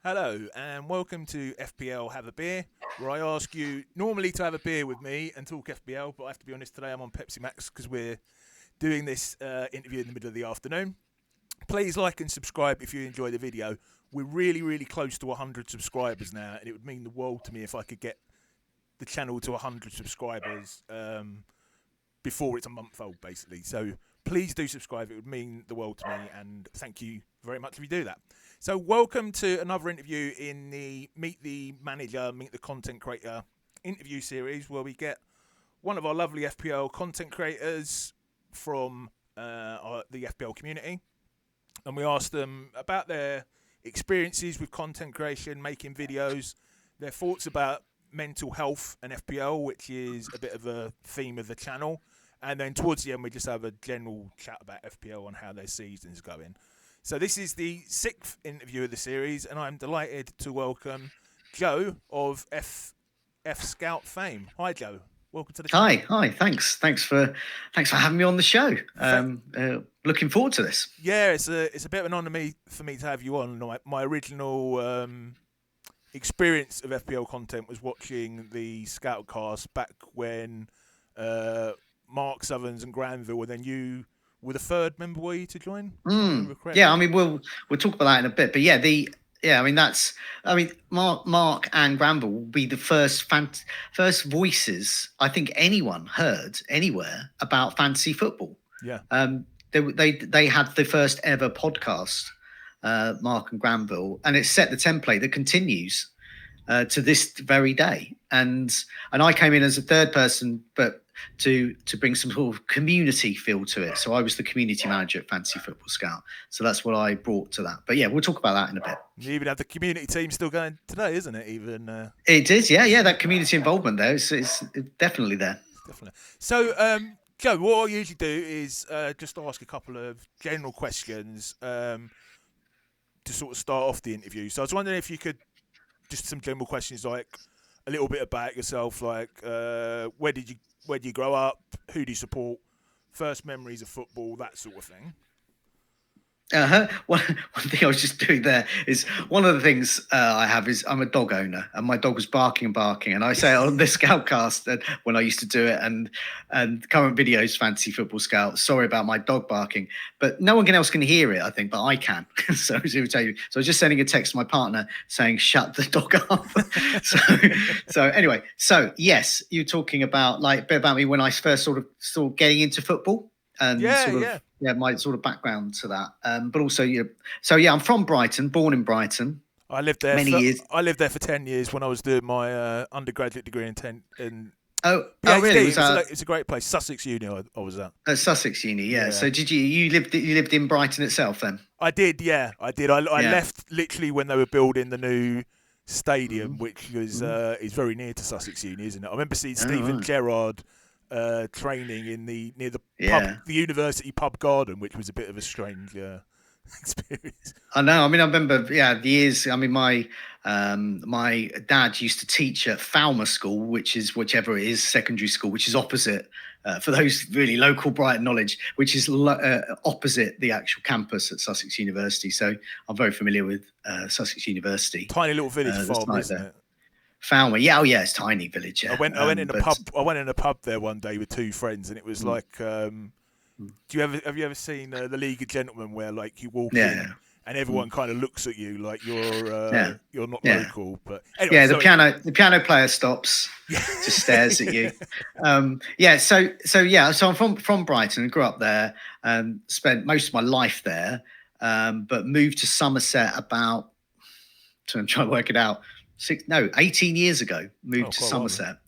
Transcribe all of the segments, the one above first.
Hello and welcome to FPL Have a Beer, where I ask you normally to have a beer with me and talk FPL, but I have to be honest, today I'm on Pepsi Max because we're doing this interview in the middle of the afternoon. Please like and subscribe if you enjoy the video. We're really close to 100 subscribers now, and it would mean the world to me if I could get the channel to 100 subscribers before it's a month old, basically. So please do subscribe. It would mean the world to me, and thank you very much if you do that. So welcome to another interview in the Meet the Manager, Meet the Content Creator interview series, where we get one of our lovely FPL content creators from the FPL community, and we ask them about their experiences with content creation, making videos, their thoughts about mental health and FPL, which is a bit of a theme of the channel. And then towards the end, we just have a general chat about FPL and how their season's going. So this is the 6th interview of the series, and I'm delighted to welcome Joe of FFScout fame. Hi, Joe. Welcome to the show. Hi. Thanks for having me on the show. Looking forward to this. Yeah, it's a bit of an honour for me to have you on. My original experience of FPL content was watching the Scoutcast back when Mark Southerns and Granville, and then you were the third member, were you, to join? Yeah, I mean we'll talk about that in a bit, but Mark and Granville will be the first voices I think anyone heard anywhere about fantasy football. Yeah. They had the first ever podcast, Mark and Granville, and it set the template that continues to this very day. And I came in as a third person, but to bring some sort of community feel to it. So I was the community manager at Fantasy Football Scout. So that's what I brought to that. But yeah, we'll talk about that in a bit. You even have the community team still going today, isn't it? Even it is, yeah. That community involvement there is definitely there. Definitely. So, Joe, what I usually do is just ask a couple of general questions to sort of start off the interview. So I was wondering if you could just some general questions, like a little bit about yourself, like where did you grow up, who do you support, first memories of football, that sort of thing. One thing I was just doing there is one of the things I have is I'm a dog owner, and my dog was barking, and I say on the Scoutcast that when I used to do it, and current videos, Fantasy Football Scout. Sorry about my dog barking, but no one else can hear it, I think, but I can. So I was just sending a text to my partner saying, "Shut the dog up." so anyway, so yes, you're talking about like a bit about me when I first sort of getting into football. And my sort of background to that, but also I'm from Brighton, born in Brighton. I lived there many years. I lived there for 10 years when I was doing my undergraduate degree in really? It's a great place. Sussex Uni. I was at Sussex Uni. Yeah. So did you lived in Brighton itself then? I did. Yeah, I did. I left literally when they were building the new stadium, which was is very near to Sussex Uni, isn't it? I remember seeing Stephen Gerrard training near the pub, the university pub garden, which was a bit of a strange experience. I know. I mean, I remember, the years. I mean, my dad used to teach at Falmer School, which is whichever it is, secondary school, which is opposite. For those really local Brighton knowledge, which is opposite the actual campus at Sussex University. So I'm very familiar with Sussex University. Tiny little village farm, isn't it? Falmer, it's a tiny village. Yeah. I went in a pub. I went in a pub there one day with two friends, and it was like, have you ever seen the League of Gentlemen, where like you walk in and everyone kind of looks at you like you're not local, but anyway, the piano player stops, just stares at you. So I'm from Brighton and grew up there, and spent most of my life there, but moved to Somerset about. So I'm trying to work it out. 18 years ago, moved to Somerset.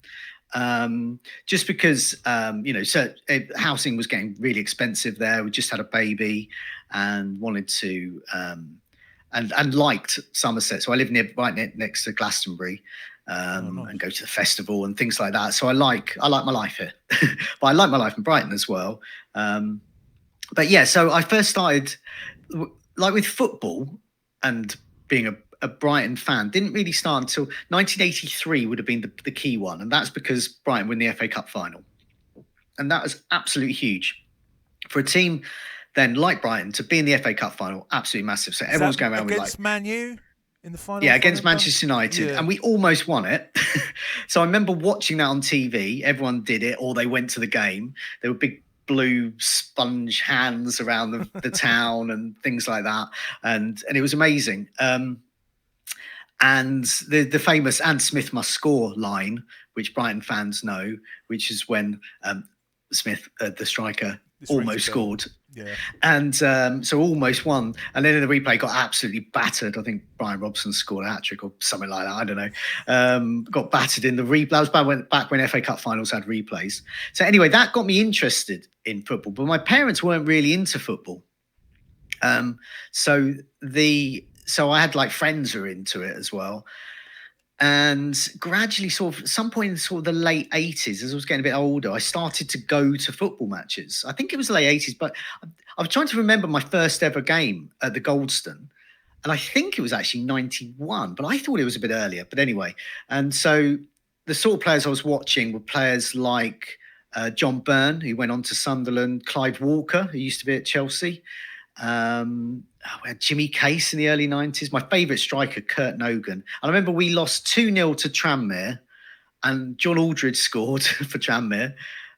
Just because, housing was getting really expensive there. We just had a baby and wanted to, and liked Somerset. So I live right next to Glastonbury, and go to the festival and things like that. So I like my life here, but I like my life in Brighton as well. So I first started like with football and being a Brighton fan didn't really start until 1983 would have been the key one, and that's because Brighton won the FA Cup final, and that was absolutely huge for a team then like Brighton to be in the FA Cup final. Absolutely massive. So everyone's going around with against Man U. in the final? Yeah, against Manchester United, and we almost won it. So I remember watching that on TV. Everyone did it, or they went to the game. There were big blue sponge hands around the town and things like that, and it was amazing. And the famous "and Smith must score" line, which Brighton fans know, which is when Smith, the striker, almost scored. Yeah. And so almost won. And then in the replay got absolutely battered. I think Brian Robson scored a hat-trick or something like that. I don't know. Got battered in the replay. That was back when FA Cup finals had replays. So anyway, that got me interested in football. But my parents weren't really into football. So I had like friends who were into it as well. And gradually, sort of, at some point in sort of the late 80s, as I was getting a bit older, I started to go to football matches. I think it was the late 80s, but I was trying to remember my first ever game at the Goldstone. And I think it was actually 91, but I thought it was a bit earlier. But anyway, and so the sort of players I was watching were players like John Byrne, who went on to Sunderland, Clive Walker, who used to be at Chelsea. We had Jimmy Case in the early 90s. My favourite striker, Kurt Nogan. And I remember we lost 2-0 to Tranmere and John Aldridge scored for Tranmere.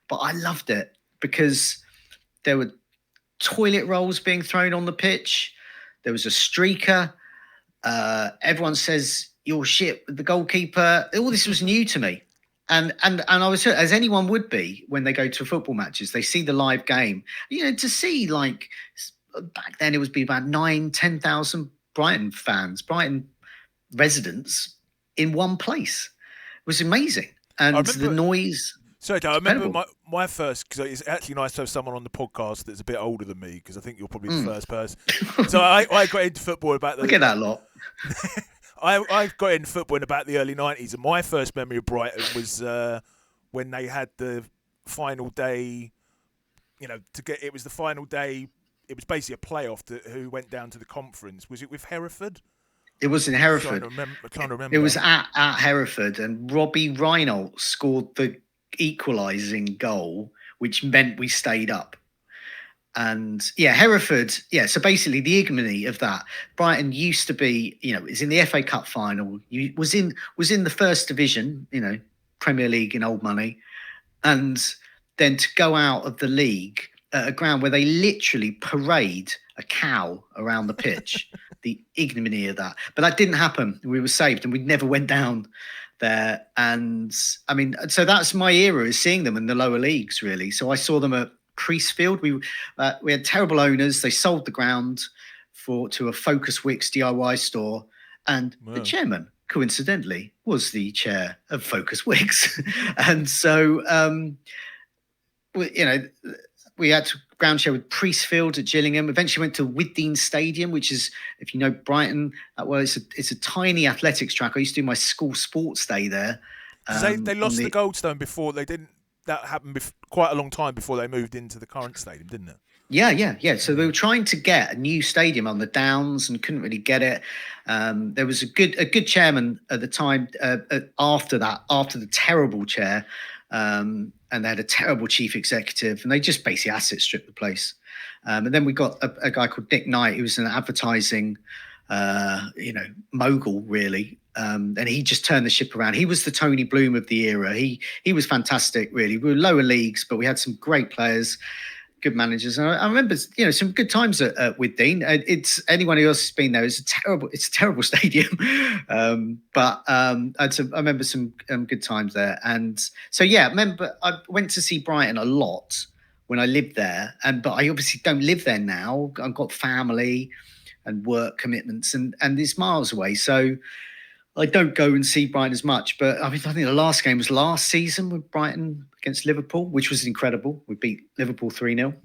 But I loved it because there were toilet rolls being thrown on the pitch. There was a streaker. Everyone says, "You're shit," the goalkeeper. All this was new to me. And I was, as anyone would be when they go to football matches, they see the live game. You know, to see like... Back then, it would be about 10,000 Brighton fans, Brighton residents in one place. It was amazing. And the noise. Sorry, I remember my first, because it's actually nice to have someone on the podcast that's a bit older than me, because I think you're probably the first person. So I got into football about I get that a lot. I got into football in about the early 90s, and my first memory of Brighton was when they had the final day, it was the final day. It was basically a playoff who went down to the conference. Was it with Hereford? It was in Hereford. I'm trying to remember. It was at Hereford, and Robbie Reinold scored the equalising goal, which meant we stayed up. And Hereford. Yeah, so basically the ignominy of that. Brighton used to be, is in the FA Cup final. Was in the first division, Premier League in old money, and then to go out of the league. At a ground where they literally parade a cow around the pitch, the ignominy of that. But that didn't happen. We were saved, and we never went down there. And I mean, so that's my era, is seeing them in the lower leagues, really. So I saw them at Priestfield. We had terrible owners. They sold the ground to a Focus Wicks DIY store, and the chairman, coincidentally, was the chair of Focus Wicks. And so, we had to ground share with Priestfield at Gillingham. Eventually went to Withdean Stadium, which is, if you know Brighton, it's a tiny athletics track. I used to do my school sports day there. They lost the Goldstone before. They didn't. That happened quite a long time before they moved into the current stadium, didn't it? Yeah. So they were trying to get a new stadium on the Downs and couldn't really get it. There was a good chairman at the time. After the terrible chair. And they had a terrible chief executive, and they just basically asset stripped the place. And then we got a guy called Nick Knight, who was an advertising, mogul, really. And he just turned the ship around. He was the Tony Bloom of the era. He was fantastic, really. We were lower leagues, but we had some great players, good managers. And I remember, some good times at Withdean. It's anyone who else has been there. It's a terrible stadium. But I remember some good times there. And so, I remember I went to see Brighton a lot when I lived there. But I obviously don't live there now. I've got family and work commitments, and it's miles away. So I don't go and see Brighton as much. But I think the last game was last season with Brighton against Liverpool, which was incredible. We beat Liverpool 3-0.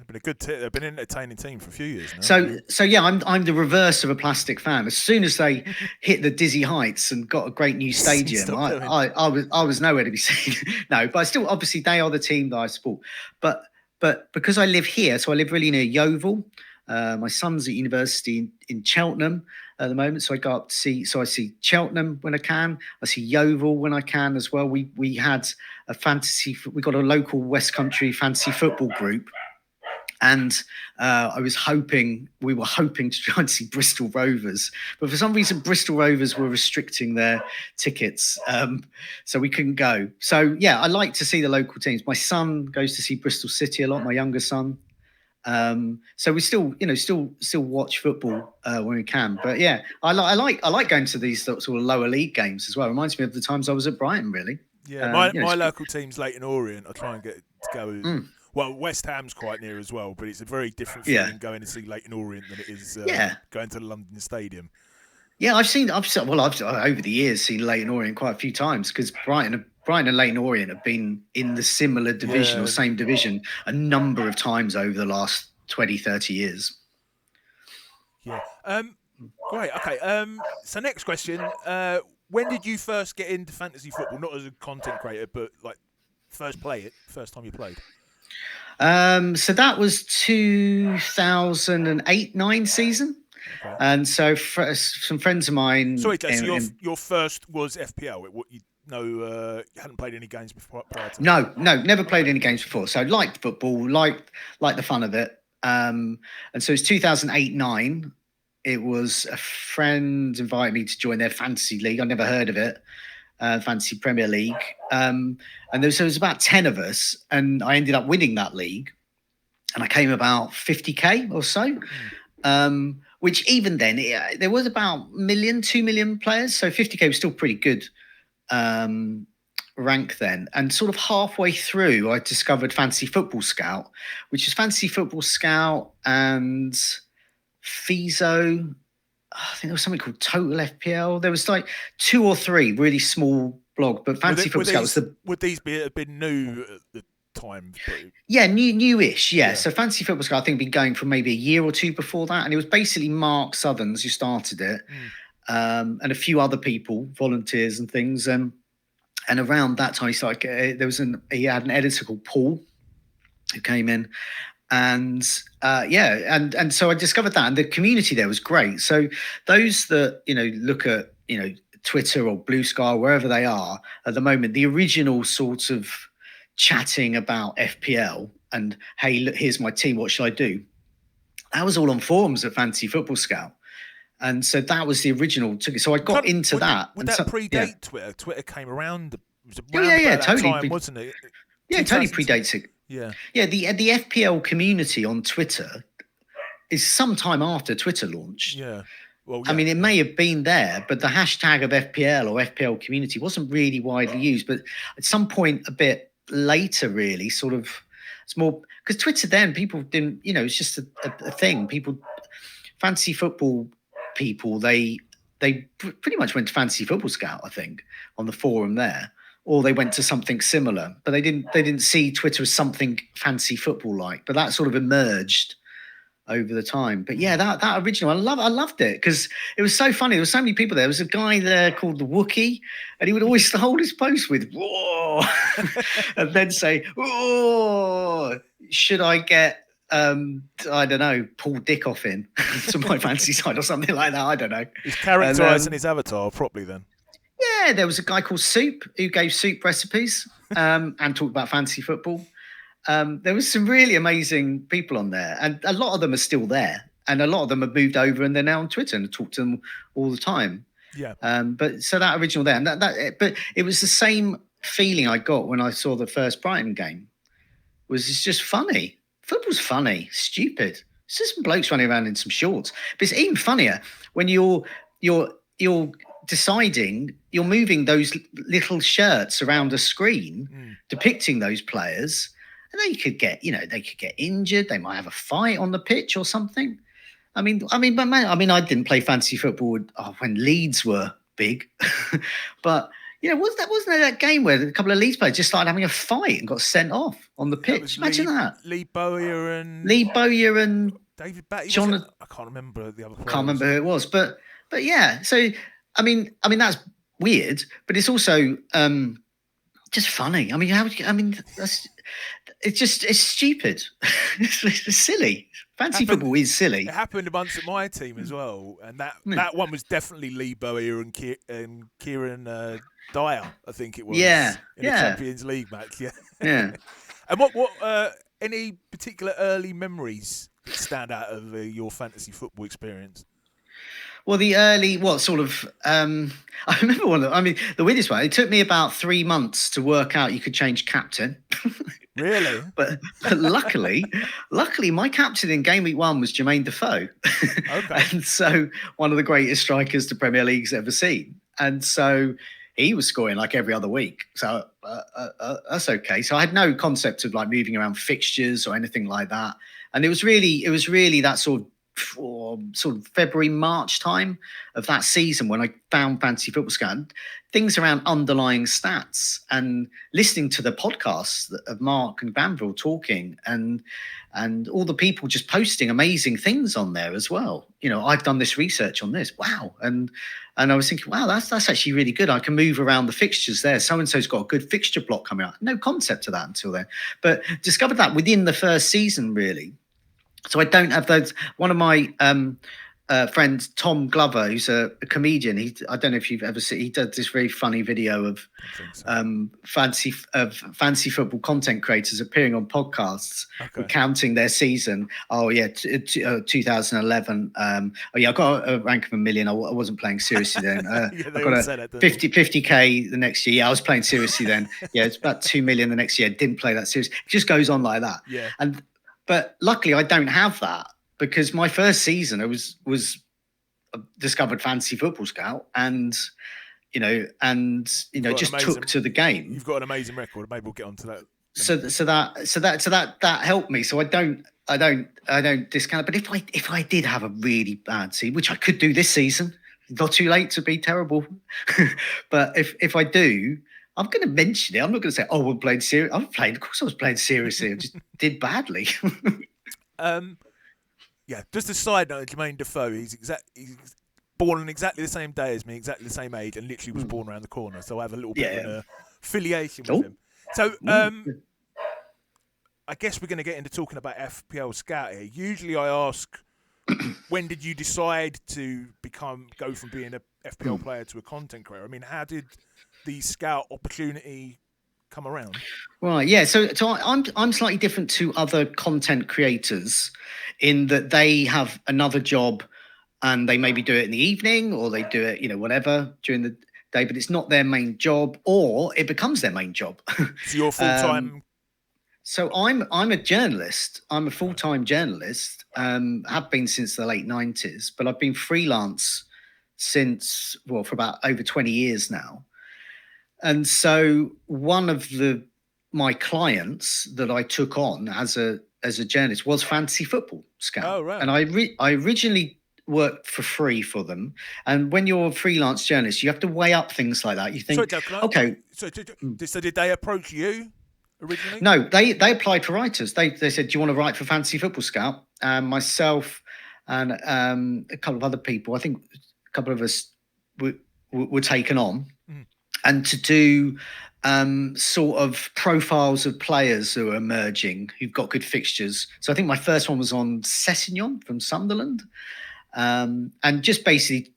They've been an entertaining team for a few years now. So I'm the reverse of a plastic fan. As soon as they hit the dizzy heights and got a great new stadium, I was nowhere to be seen. No, but I still, obviously, they are the team that I support. But because I live here, so I live really near Yeovil. My son's at university in Cheltenham at the moment, so I go up to see. So I see Cheltenham when I can. I see Yeovil when I can as well. We had we got a local West Country fantasy football group, And we were hoping to try and see Bristol Rovers, but for some reason Bristol Rovers were restricting their tickets, so we couldn't go. So yeah, I like to see the local teams. My son goes to see Bristol City a lot. My younger son. So we still watch football when we can. But yeah, I like going to these sort of lower league games as well. It reminds me of the times I was at Brighton, really. Yeah, my local team's Leighton Orient. I try and get to go. Well, West Ham's quite near as well, but it's a very different feeling going to see Leighton Orient than it is going to the London Stadium. Yeah, I've over the years seen Leighton Orient quite a few times because Brighton and Leighton Orient have been in the similar division or same division a number of times over the last 20, 30 years. Yeah. Great. Okay. So next question. When did you first get into fantasy football? Not as a content creator, but like first time you played? So that was 2008-9 season. Okay. And so some friends of mine... Sorry, so your first was FPL? You hadn't played any games before prior to that? No, never played any games before. So I liked football, liked the fun of it. And so it's 2008-9. It was a friend invited me to join their fantasy league. I never heard of it. Fantasy Premier League. And there was about 10 of us, and I ended up winning that league. And I came about 50k or so. Which even then, there was about 2 million players. So 50k was still pretty good rank then. And sort of halfway through, I discovered Fantasy Football Scout, which is Fantasy Football Scout and Fizo. I think there was something called Total FPL. There was like 2 or 3 really small blogs, but Fantasy Football Scout was the... Would these have been new at the time? Yeah, newish. Yeah. So Fantasy Football Scout, I think, been going for maybe a year or 2 before that, and it was basically Mark Southerns who started it, and a few other people, volunteers and things. And around that time, he had an editor called Paul who came in. And and so I discovered that, and the community there was great. So those that look at Twitter or Blue Sky or wherever they are at the moment, the original sort of chatting about FPL and hey, look, here's my team, what should I do? That was all on forums at Fantasy Football Scout, and so that was the original. So I got into that. Would that predate Twitter? Twitter came around. It was totally, time, wasn't it? Yeah, it totally predates it. Yeah. The FPL community on Twitter is sometime after Twitter launched. Yeah. Well, I mean, it may have been there, but the hashtag of FPL or FPL community wasn't really widely used. But at some point, a bit later, really, sort of, it's more because Twitter then people didn't, it's just a thing. People, fantasy football people, they pretty much went to Fantasy Football Scout, I think, on the forum there. Or they went to something similar, but they didn't see Twitter as something fancy football like. But that sort of emerged over the time. But yeah, that original, I loved it because it was so funny. There were so many people there. There was a guy there called the Wookie, and he would always hold his post with "Whoa," and then say, "Oh, should I get I don't know, Paul Dickoff in to my fantasy side or something like that? I don't know." He's characterising his avatar properly then. Yeah, there was a guy called Soup who gave soup recipes and talked about fantasy football. There was some really amazing people on there, and a lot of them are still there, and a lot of them have moved over and they're now on Twitter and talk to them all the time. Yeah. But so that original there, and but it was the same feeling I got when I saw the first Brighton game. It's just funny. Football's funny, stupid. It's just some blokes running around in some shorts. But it's even funnier when you're deciding, you're moving those little shirts around a screen depicting those players, and they could get injured. They might have a fight on the pitch or something. I mean, I didn't play fantasy football when Leeds were big, but wasn't there that game where a couple of Leeds players just started having a fight and got sent off on the pitch? Imagine that. Lee Bowyer and David Batty. John. I can't remember the other. I can't remember who it was, but yeah. So I mean that's weird, but it's also just funny. It's stupid. It's silly. Fantasy football is silly. It happened once at my team as well, and that one was definitely Lee Bowyer and Kieran Dyer, I think it was. Yeah, in the Champions League match. Yeah. Yeah. And what any particular early memories that stand out of your fantasy football experience? Well, the early, I remember one of them. I mean, the weirdest one, it took me about 3 months to work out you could change captain. Really? but luckily, my captain in game week 1 was Jermaine Defoe. Okay. And so one of the greatest strikers the Premier League's ever seen. And so he was scoring like every other week. So that's okay. So I had no concept of like moving around fixtures or anything like that. And it was really that sort of February, March time of that season when I found Fantasy Football Scout, things around underlying stats and listening to the podcasts of Mark and Banville talking and all the people just posting amazing things on there as well. You know, I've done this research on this. Wow. And I was thinking, wow, that's actually really good. I can move around the fixtures there. So-and-so's got a good fixture block coming out. No concept of that until then. But discovered that within the first season, really. So I don't have those. One of my friends, Tom Glover, who's a comedian. I don't know if you've ever seen. He does this very funny video of fancy football content creators appearing on podcasts, recounting their season. Oh yeah, 2011. Oh yeah, I got a rank of 1 million. I wasn't playing seriously then. I got a 50k the next year. Yeah, I was playing seriously then. Yeah, it's about 2 million the next year. Didn't play that seriously. It just goes on like that. Yeah. But luckily, I don't have that because my first season I was discovered Fantasy Football Scout, and just took to the game. You've got an amazing record. Maybe we'll get onto that. So that helped me. So I don't discount it. But if I did have a really bad season, which I could do this season, not too late to be terrible. But if I do, I'm going to mention it. I'm not going to say, "Oh, we're playing serious." Of course, I was playing seriously. I just did badly. Yeah. Just a side note: Jermaine Defoe. He's born on exactly the same day as me, exactly the same age, and literally was born around the corner. So I have a little bit of an affiliation with him. So I guess we're going to get into talking about FPL Scout here. Usually, I ask, when did you decide to go from being a FPL player to a content creator? I mean, how did the Scout opportunity come around? Right, yeah. So I'm slightly different to other content creators in that they have another job and they maybe do it in the evening or they do it, whatever during the day, but it's not their main job or it becomes their main job. So you're full-time? So I'm a journalist. I'm a full-time journalist. Have been since the late 90s, but I've been freelance for about over 20 years now. And so one of my clients that I took on as a journalist was Fantasy Football Scout. Oh, right. And I originally worked for free for them. And when you're a freelance journalist, you have to weigh up things like that. You think, So did they approach you originally? No, they applied for writers. They said, "Do you want to write for Fantasy Football Scout?" And myself and a couple of other people, I think a couple of us were taken on. And to do sort of profiles of players who are emerging, who've got good fixtures. So I think my first one was on Sessegnon from Sunderland. And just basically,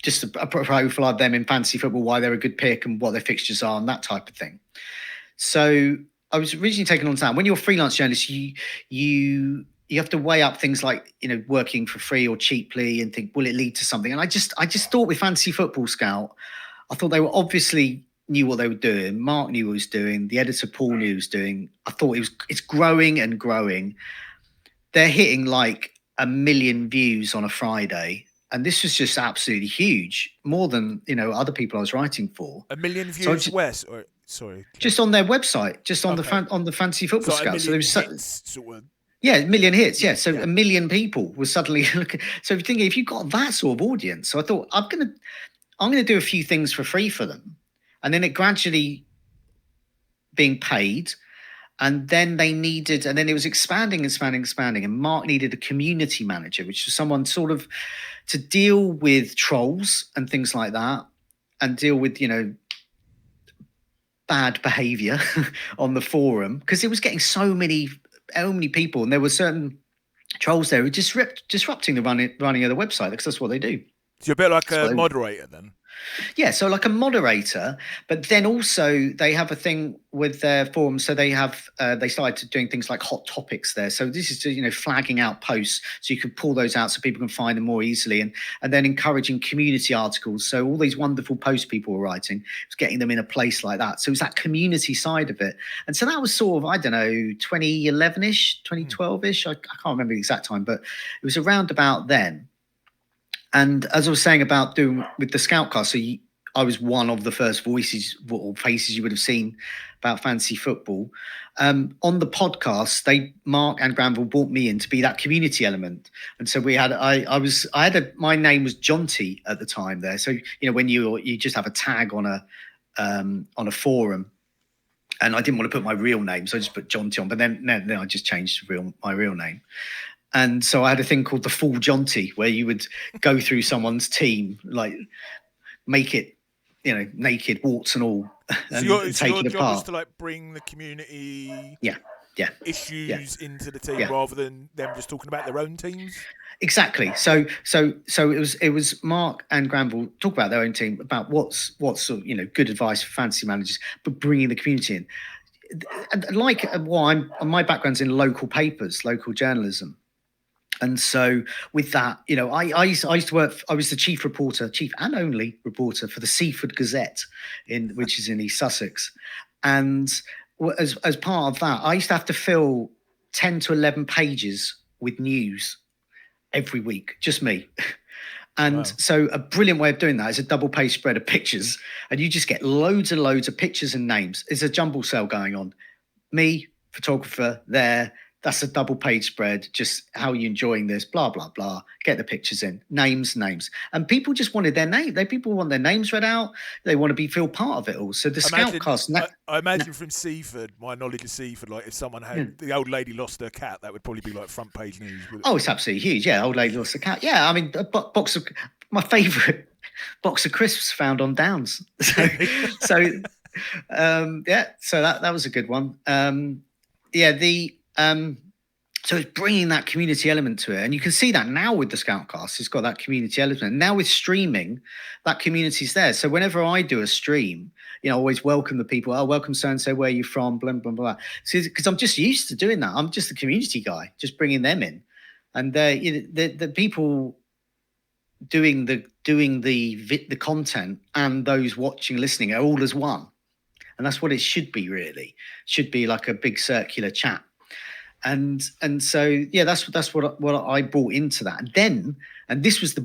just a profile of them in fantasy football, why they're a good pick and what their fixtures are and that type of thing. So I was originally taken on that. When you're a freelance journalist, you have to weigh up things like, working for free or cheaply and think, will it lead to something? And I just thought with Fantasy Football Scout, I thought they were obviously knew what they were doing. Mark knew what he was doing. The editor, Paul, knew what he was doing. I thought it's growing and growing. They're hitting like 1 million views on a Friday. And this was just absolutely huge, more than, other people I was writing for. 1 million views Sorry. Just on their website, just on the Fantasy Football Scout. So there was sort of... Yeah, 1 million hits. Yeah, so 1 million people were suddenly looking. So if you think, if you've got that sort of audience, so I thought I'm going to do a few things for free for them, and then it gradually being paid, and then it was expanding. And Mark needed a community manager, which was someone sort of to deal with trolls and things like that, and deal with bad behavior on the forum, because it was getting so many people, and there were certain trolls there who were disrupting the running of the website, because that's what they do. So you're a bit like a moderator then? Yeah, so like a moderator, but then also they have a thing with their forums. So they started doing things like hot topics there. So this is flagging out posts so you can pull those out so people can find them more easily, and then encouraging community articles. So all these wonderful posts people were writing, it's getting them in a place like that. So it's that community side of it, and so that was sort of, I don't know, 2011ish, 2012ish. I can't remember the exact time, but it was around about then. And as I was saying about doing with the Scoutcast, so I was one of the first voices or faces you would have seen about fantasy football. On the podcast, Mark and Granville brought me in to be that community element, and so we had my name was Jonty at the time there. So when you just have a tag on a forum, and I didn't want to put my real name, so I just put Jonty on. But then I just changed my real name. And so I had a thing called the Full Jonty, where you would go through someone's team, like make it, naked, warts and all, and take it apart. Your job was to like bring the community issues into the team rather than them just talking about their own teams. Exactly. So it was Mark and Granville talk about their own team, about what's good advice for fantasy managers, but bringing the community in. My background's in local papers, local journalism. And so with that, I used to work. I was the chief and only reporter for the Seaford Gazette, which is in East Sussex. And as part of that, I used to have to fill 10 to 11 pages with news every week, just me. And so a brilliant way of doing that is a double page spread of pictures, and you just get loads and loads of pictures and names. There's a jumble sale going on. Me, photographer, there. That's a double page spread. Just how are you enjoying this? Blah, blah, blah. Get the pictures in. Names. And people just wanted their name. People want their names read out. They want to feel part of it all. So the Scoutcast. I imagine from Seaford, my knowledge of Seaford, like if someone had the old lady lost her cat, that would probably be like front page news. Oh, it's absolutely huge. Yeah, old lady lost her cat. Yeah, I mean, my favourite box of crisps found on Downs. So that was a good one. So it's bringing that community element to it. And you can see that now with the Scoutcast, it's got that community element. Now with streaming, that community's there. So whenever I do a stream, I always welcome the people. Oh, welcome so-and-so, where are you from? Blah, blah, blah. So, because I'm just used to doing that. I'm just the community guy, just bringing them in. And the people doing the content and those watching, listening are all as one. And that's what it should be, really. It should be like a big circular chat. And so that's what I brought into that. And this was the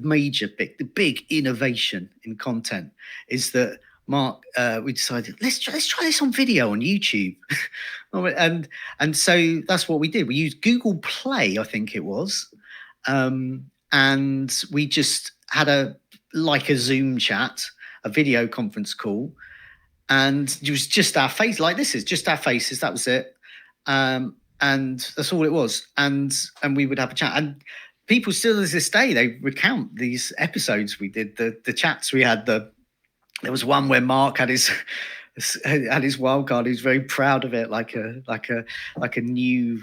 big innovation in content, is that Mark, we decided let's try this on video on YouTube. and so that's what we did. We used Google Play, I think it was, and we just had a Zoom chat, a video conference call, and it was just our face. Like, this is just our faces. That was it. And that's all it was. And we would have a chat. And people still, to this day, they recount these episodes we did, the chats we had. There was one where Mark had his wild card. He was very proud of it, like a new,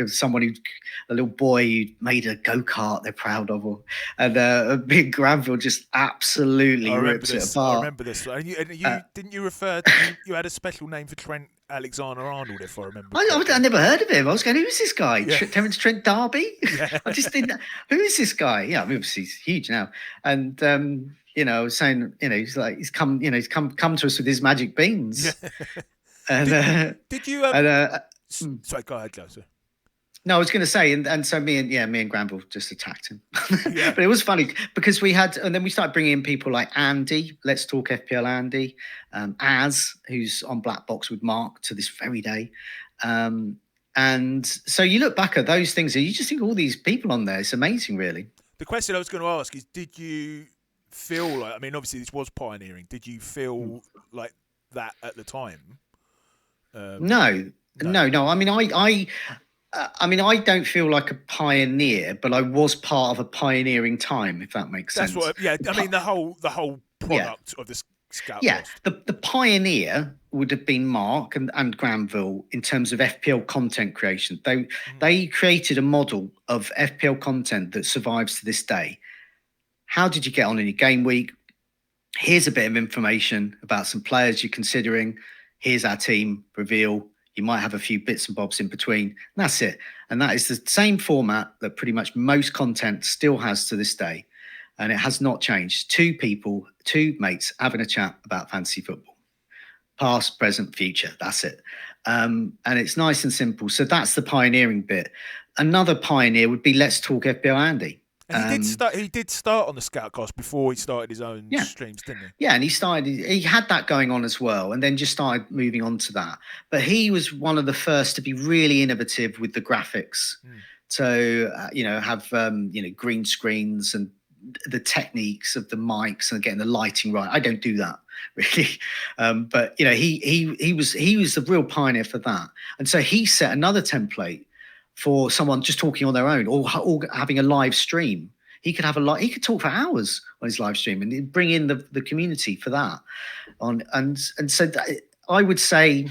someone a little boy who made a go-kart they're proud of, and a big Granville just absolutely rips it apart. I remember this. And you didn't you refer? You had a special name for Trent Alexander-Arnold, if I remember. I never heard of him. I was going, who's this guy? Yeah. Trent Darby? Yeah. I just didn't. Who is this guy? Yeah, I mean, obviously he's huge now, and. I was saying, he's come to us with his magic beans. Yeah. And did you? Sorry, go ahead, Joseph. No, I was going to say, and so me and Granville just attacked him. Yeah. But it was funny because and then we started bringing in people like Andy, Let's Talk FPL Andy, who's on Black Box with Mark to this very day. And so you look back at those things and you just think all these people on there, it's amazing, really. The question I was going to ask is, did you feel like, I mean, obviously this was pioneering. Did you feel like that at the time? No. I mean, I don't feel like a pioneer, but I was part of a pioneering time, if that makes sense. That's what. I mean, the whole product of the Scout. Yeah, the pioneer would have been Mark and Granville in terms of FPL content creation. They created a model of FPL content that survives to this day. How did you get on in your game week? here's a bit of information about some players you're considering. Here's our team reveal. You might have a few bits and bobs in between. And that's it. And that is the same format that pretty much most content still has to this day. And it has not changed. Two mates having a chat about fantasy football. Past, present, future. That's it. And it's nice and simple. So that's the pioneering bit. Another pioneer would be Let's Talk FPL Andy. And he did start on the Scoutcast before he started his own streams, didn't he? Yeah, and he had that going on as well, and then just started moving on to that. But he was one of the first to be really innovative with the graphics. So, have, green screens and the techniques of the mics and getting the lighting right. I don't do that really. But, he was the real pioneer for that. And so he set another template for someone just talking on their own or having a live stream. He could talk for hours on his live stream and bring in the community for that. So I would say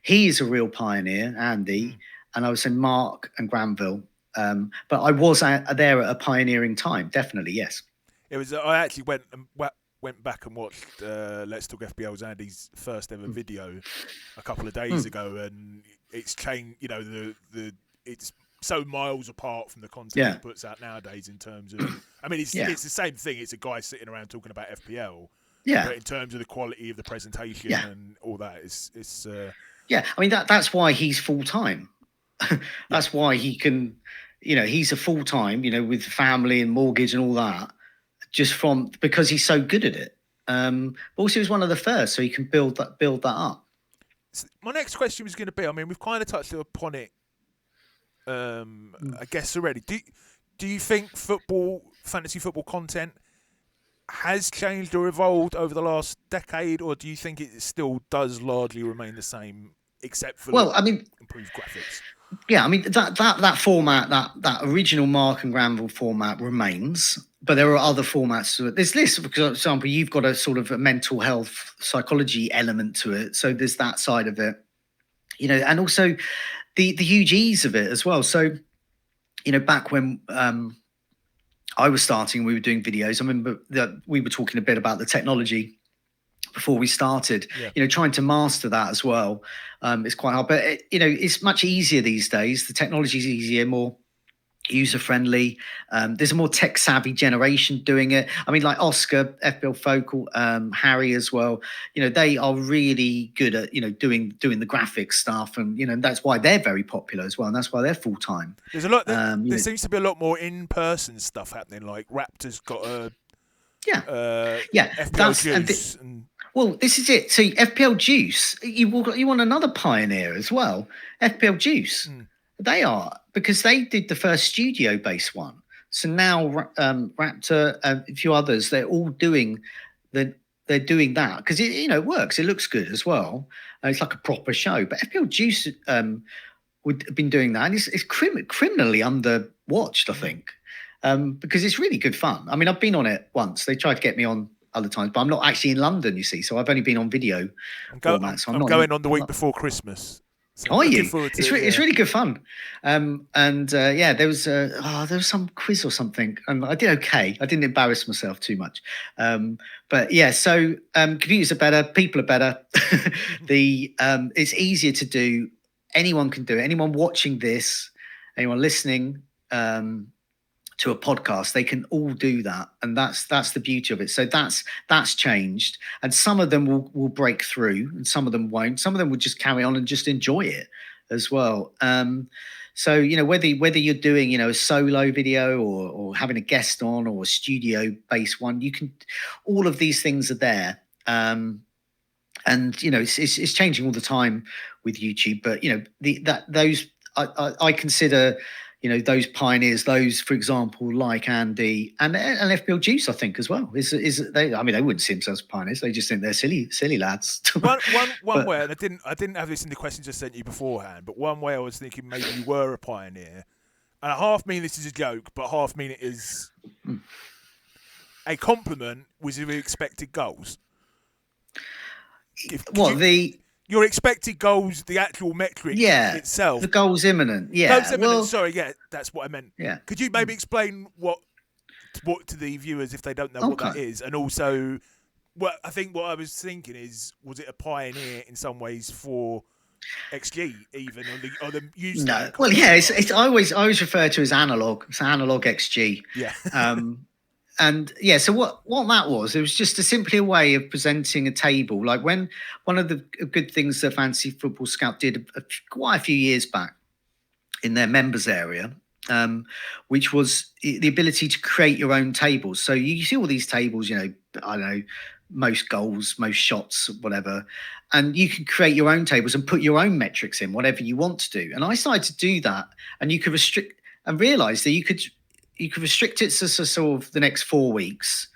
he is a real pioneer, Andy, and I would say Mark and Granville. But I was there at a pioneering time, definitely, yes. It was. I actually went back and watched Let's Talk FPL's Andy's first ever video a couple of days ago, and it's changed. It's so miles apart from the content he puts out nowadays in terms of. I mean, it's the same thing. It's a guy sitting around talking about FPL. Yeah. But in terms of the quality of the presentation and all that, it's. Yeah, I mean that's why he's full time. That's why he can. He's a full time. With family and mortgage and all that, because he's so good at it. But also, he was one of the first, so he can build that up. My next question was going to be. I mean, we've kind of touched upon it. I guess already. Do you think fantasy football content has changed or evolved over the last decade, or do you think it still does largely remain the same, except for improved graphics? Yeah, I mean that format, that original Mark and Granville format remains, but there are other formats to it. There's this, for example, you've got a sort of a mental health psychology element to it, so there's that side of it, and also the OGs of it as well. So, back when I was starting, we were doing videos. I remember that we were talking a bit about the technology before we started, trying to master that as well. It's quite hard, but it's much easier these days. The technology is easier, more user-friendly. There's a more tech-savvy generation doing it. I mean, like Oscar, FPL Focal, Harry as well. They are really good at doing the graphics stuff, and that's why they're very popular as well, and that's why they're full-time. There's a lot. There seems to be a lot more in-person stuff happening. Like Raptor's got a FPL Juice. Well, this is it. See, FPL Juice, you want another pioneer as well. FPL Juice, they are, because they did the first studio-based one. So now Raptor and a few others, they're all doing they're doing that because it works. It looks good as well. It's like a proper show. But FPL Juice would have been doing that, and it's criminally underwatched, I think, because it's really good fun. I mean, I've been on it once. They tried to get me on other times, but I'm not actually in London, you see, so I've only been on video. I'm going on the week before Christmas. So are you? It's really good fun. There was some quiz or something, and I did okay. I didn't embarrass myself too much. So computers are better, people are better. It's easier to do. Anyone can do it. Anyone watching this, anyone listening to a podcast, they can all do that, and that's the beauty of it. So that's changed, and some of them will break through and some of them won't. Some of them will just carry on and just enjoy it as well. So whether you're doing a solo video or having a guest on or a studio based one, you can, all of these things are there. And it's changing all the time with YouTube, but I consider those pioneers, those, for example, like Andy and FPL Juice, I think as well. They wouldn't see themselves as pioneers. They just think they're silly lads. One way, and I didn't have this in the questions I sent you beforehand, but one way I was thinking maybe you were a pioneer, and I half mean this is a joke, but half mean it is a compliment, was your expected goals. Your expected goals, the actual metric itself. The goals imminent. Goals imminent, that's what I meant. Yeah. Could you maybe explain what to the viewers if they don't know what that is, and also Well, I think what I was thinking is, was it a pioneer in some ways for XG even, or the using No, it? well, yeah, it's I always refer to as analog. It's analog XG. Yeah. And yeah, so what that was, it was just simply a way of presenting a table. Like when one of the good things that Fantasy Football Scout did quite a few years back in their members area, which was the ability to create your own tables. So you see all these tables, I don't know, most goals, most shots, whatever, and you can create your own tables and put your own metrics in, whatever you want to do. And I started to do that, and you could restrict and realize that you could restrict it to sort of the next 4 weeks.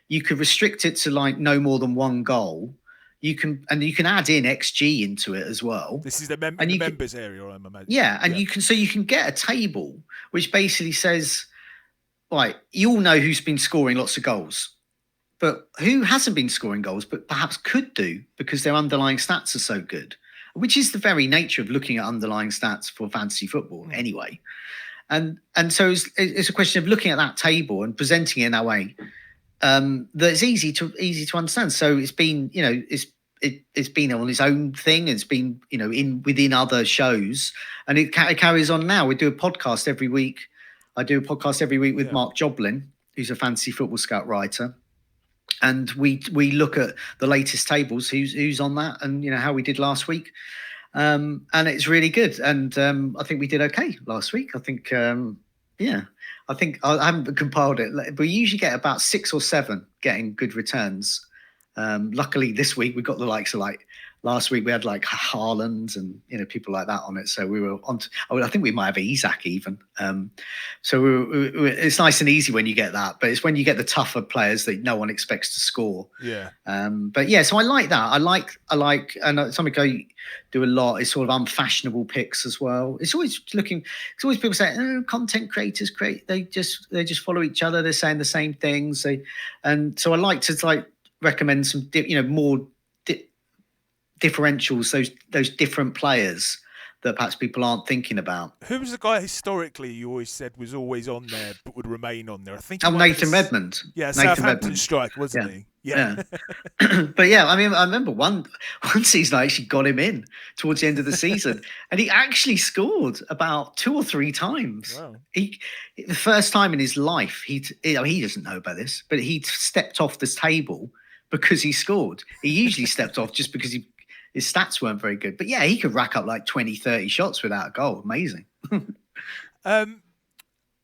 You could restrict it to like no more than one goal. You can add in XG into it as well. This is the members area, I'm imagining. Yeah, and you can get a table which basically says, right, you all know who's been scoring lots of goals, but who hasn't been scoring goals, but perhaps could do because their underlying stats are so good, which is the very nature of looking at underlying stats for fantasy football anyway. And so it's a question of looking at that table and presenting it in that way that's easy to understand. So it's been, it's been on its own thing. It's been, within other shows, and it carries on now. We do a podcast every week. I do a podcast every week with Mark Joblin, who's a Fantasy Football Scout writer, and we look at the latest tables, who's on that, and how we did last week. And it's really good. And I think we did okay last week. I think, I think I haven't compiled it, but we usually get about 6 or 7 getting good returns. Luckily this week we got the likes of last week we had like Haaland and people like that on it. So we were on. I think we might have Isak even. So it's nice and easy when you get that, but it's when you get the tougher players that no one expects to score. Yeah. But yeah, so I like that. I like, and something I do a lot is sort of unfashionable picks as well. It's always people say, content creators they just follow each other. They're saying the same things. And so I like to recommend some more differentials, those different players that perhaps people aren't thinking about. Who was the guy historically you always said was always on there but would remain on there? I think Nathan Redmond. Yeah, Nathan Southampton striker, wasn't he? Yeah. But yeah, I mean, I remember one season I actually got him in towards the end of the season, and he actually scored about 2 or 3 times. Wow. The first time in his life, he doesn't know about this, but he stepped off this table because he scored. He usually stepped off just because his stats weren't very good. But yeah, he could rack up like 20, 30 shots without a goal. Amazing.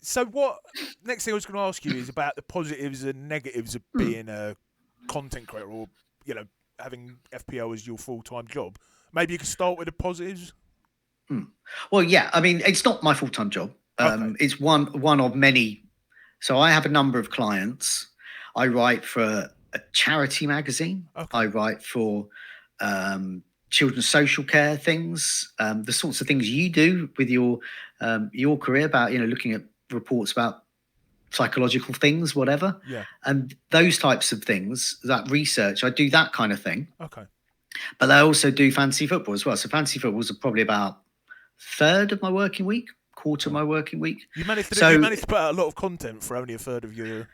So what next thing I was going to ask you is about the positives and negatives of being a content creator, or having FPL as your full-time job. Maybe you could start with the positives. Well, yeah, I mean, it's not my full-time job. Okay. It's one of many. So I have a number of clients. I write for a charity magazine. Okay. I write for children's social care things, the sorts of things you do with your career, about looking at reports about psychological things, whatever. Yeah. And those types of things, that research, I do that kind of thing. Okay. But I also do fantasy football as well. So fantasy football is probably about a third of my working week, quarter of my working week. You managed to put out a lot of content for only a third of your.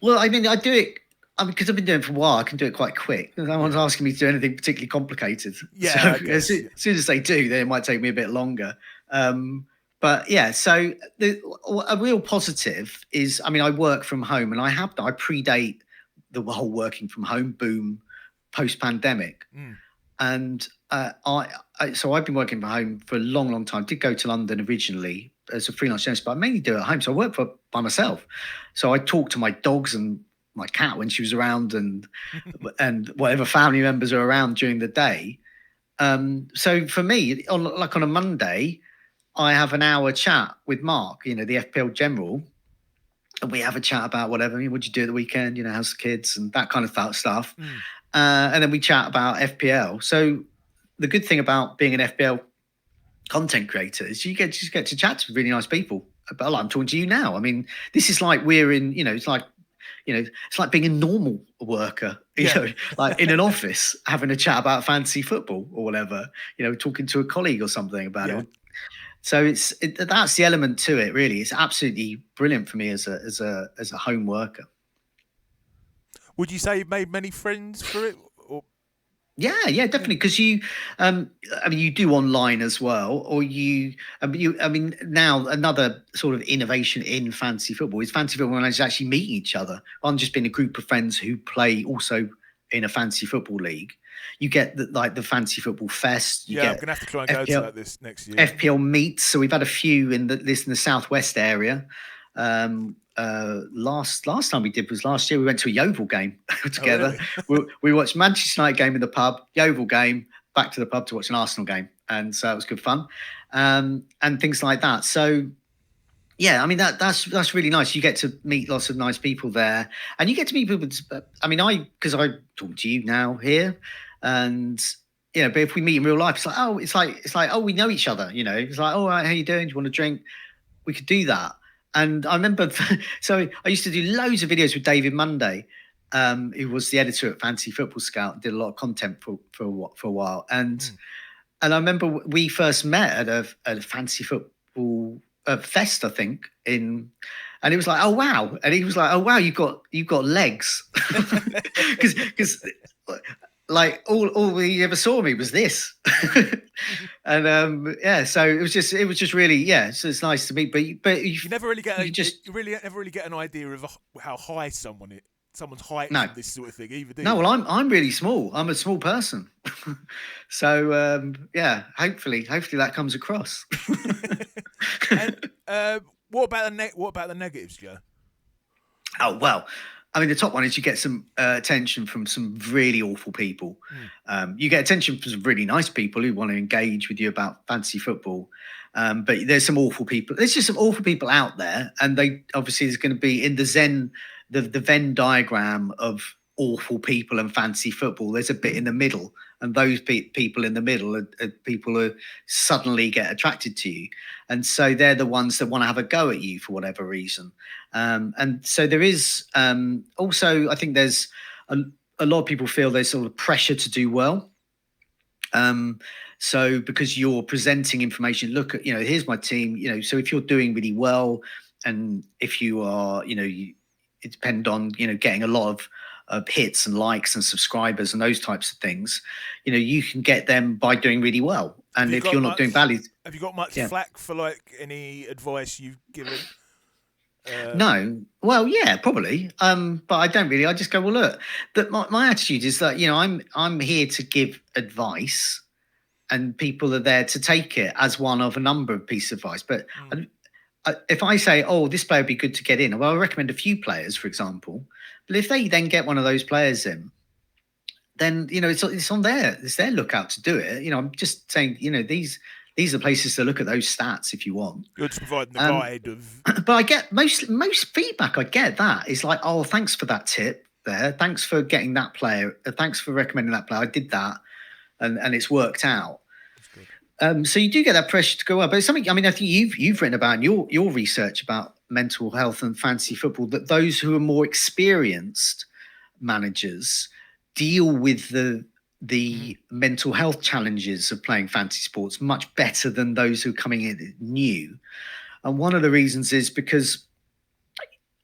Well, I mean, I do it. Because I've been doing it for a while, I can do it quite quick. No one's asking me to do anything particularly complicated. Yeah. So as soon as they do, then it might take me a bit longer. But yeah, so a real positive is, I mean, I work from home, and I predate the whole working from home boom post-pandemic. And so I've been working from home for a long, long time. Did go to London originally as a freelance journalist, but I mainly do it at home. So I work by myself. So I talk to my dogs and my cat when she was around, and whatever family members are around during the day. So for me, on a Monday, I have an hour chat with Mark, the FPL general, and we have a chat about whatever. What'd you do at the weekend? How's the kids and that kind of stuff. And then we chat about FPL. So the good thing about being an FPL content creator is you just get to chat to really nice people. But I'm talking to you now. I mean, this is like we're in, it's like being a normal worker, like in an office, having a chat about fantasy football or whatever, talking to a colleague or something about it. So that's the element to it, really. It's absolutely brilliant for me as a home worker. Would you say you've made many friends through it? Or... Yeah, definitely. Because you, I mean, you do online as well, or I mean, now another sort of innovation in fantasy football is fantasy football managers actually meeting each other. I'm just being a group of friends who play also in a fantasy football league. You get the fantasy football fest. You I'm get gonna have to try and go to that this next year. FPL meets. So we've had a few in the southwest area. Last time we did was last year. We went to a Yeovil game together. Oh, really? we watched Manchester United game in the pub, Yeovil game, back to the pub to watch an Arsenal game, and so it was good fun, and things like that. So yeah, I mean that's really nice. You get to meet lots of nice people there, and you get to meet people. I mean, because I talk to you now here, and but if we meet in real life, it's like oh, we know each other. It's like, all right, how you doing? Do you want a drink? We could do that. And I remember, so I used to do loads of videos with David Monday, who was the editor at Fantasy Football Scout, did a lot of content for a while. And I remember we first met at a fantasy football fest, I think, and it was like, oh wow, and he was like, oh wow, you've got legs, because like all he ever saw me was this. And so it was just really, so it's nice to meet, but you never really get never really get an idea of how high someone's height and this sort of thing either, do you? No, well, I'm really small. I'm a small person. So hopefully that comes across. And, what about the negatives, Joe? Oh well, I mean, the top one is you get some attention from some really awful people. You get attention from some really nice people who want to engage with you about fantasy football. But there's some awful people. There's just some awful people out there. And they obviously is going to be in the Venn diagram of awful people and fantasy football. There's a bit in the middle. And those people in the middle are people who suddenly get attracted to you. And so they're the ones that want to have a go at you for whatever reason. And so there is also, I think there's a lot of people feel there's sort of pressure to do well. So because you're presenting information, look at, here's my team, so if you're doing really well and if you are, it depends on, getting a lot of hits and likes and subscribers and those types of things, you can get them by doing really well. And if you're not doing badly, have you got much flack for like any advice you've given? No, well, yeah, probably. But I don't really. I just go, well, look. That my attitude is that I'm here to give advice, and people are there to take it as one of a number of pieces of advice. But if I say, oh, this player would be good to get in, well, I recommend a few players, for example. But if they then get one of those players in, then it's on it's their lookout to do it. I'm just saying, these are places to look at those stats if you want. You're just providing the guide of. But I get most feedback. I get that is like, oh, thanks for that tip there. Thanks for getting that player. Thanks for recommending that player. I did that, and it's worked out. So you do get that pressure to go up. But it's something. I mean, I think you've written about in your research about mental health and fantasy football that those who are more experienced managers deal with the mental health challenges of playing fantasy sports much better than those who are coming in new. And one of the reasons is because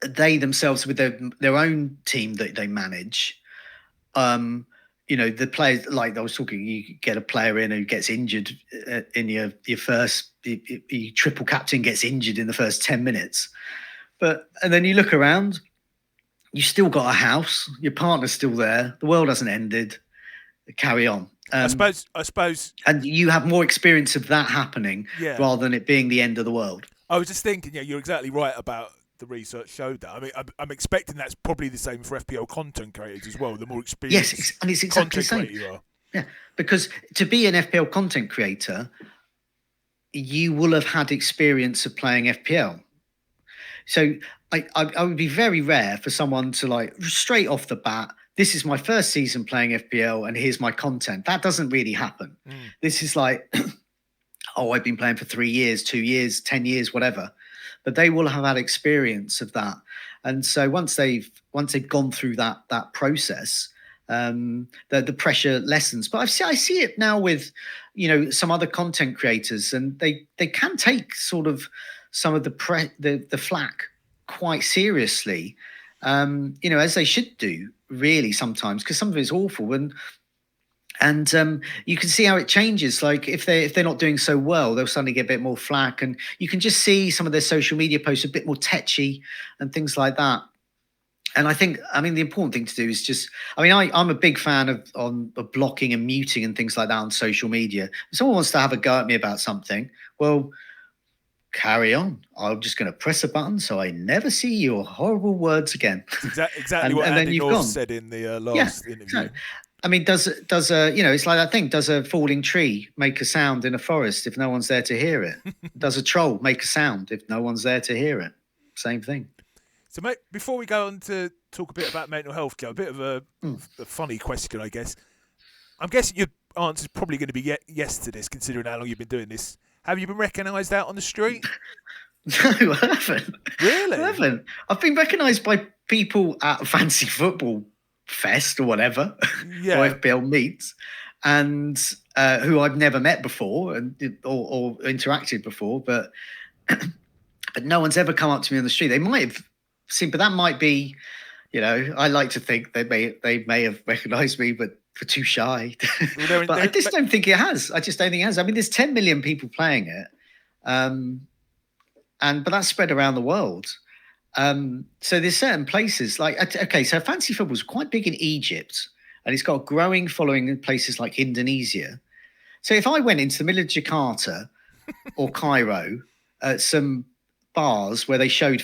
they themselves, with their own team that they manage, the players, like I was talking, you get a player in who gets injured in your first, your triple captain gets injured in the first 10 minutes. And then you look around, you still got a house, your partner's still there, the world hasn't ended. Carry on. I suppose. And you have more experience of that happening rather than it being the end of the world. I was just thinking, you're exactly right about the research showed that. I mean, I'm expecting that's probably the same for FPL content creators as well. The more experienced and it's exactly the same. You are. Yeah, because to be an FPL content creator, you will have had experience of playing FPL. So I would be very rare for someone to like straight off the bat, this is my first season playing FPL and here's my content. That doesn't really happen. This is like, oh, I've been playing for 3 years, 2 years, 10 years, whatever. But they will have had experience of that. And so once they've gone through that process, the pressure lessens. But I see it now with, some other content creators, and they can take sort of some of the flack quite seriously, as they should do, really sometimes, because some of it's awful. And you can see how it changes. Like if they're not doing so well, they'll suddenly get a bit more flack, and you can just see some of their social media posts a bit more tetchy and things like that. And I mean, the important thing to do is just, I'm a big fan of blocking and muting and things like that on social media. If someone wants to have a go at me about something, well, carry on. I'm just going to press a button so I never see your horrible words again. Exactly what Andy North said in the last interview. Exactly. I mean, does it's like that thing. Does a falling tree make a sound in a forest if no one's there to hear it? Does a troll make a sound if no one's there to hear it? Same thing. So, mate, before we go on to talk a bit about mental health, Joe, a bit of a funny question, I guess. I'm guessing your answer's probably going to be yes to this, considering how long you've been doing this. Have you been recognised out on the street? No, I haven't. Really? I haven't. I've been recognised by people at a fancy football fest or whatever, or FPL meets, and who I've never met before or interacted before, but no one's ever come up to me on the street. They might have seen, but that might be, I like to think they may have recognised me, but for too shy. But I just don't think it has. I just don't think it has. I mean, there's 10 million people playing it, but that's spread around the world. So there's certain places so fancy football is quite big in Egypt, and it's got a growing following in places like Indonesia. So if I went into the middle of Jakarta or Cairo, some bars where they showed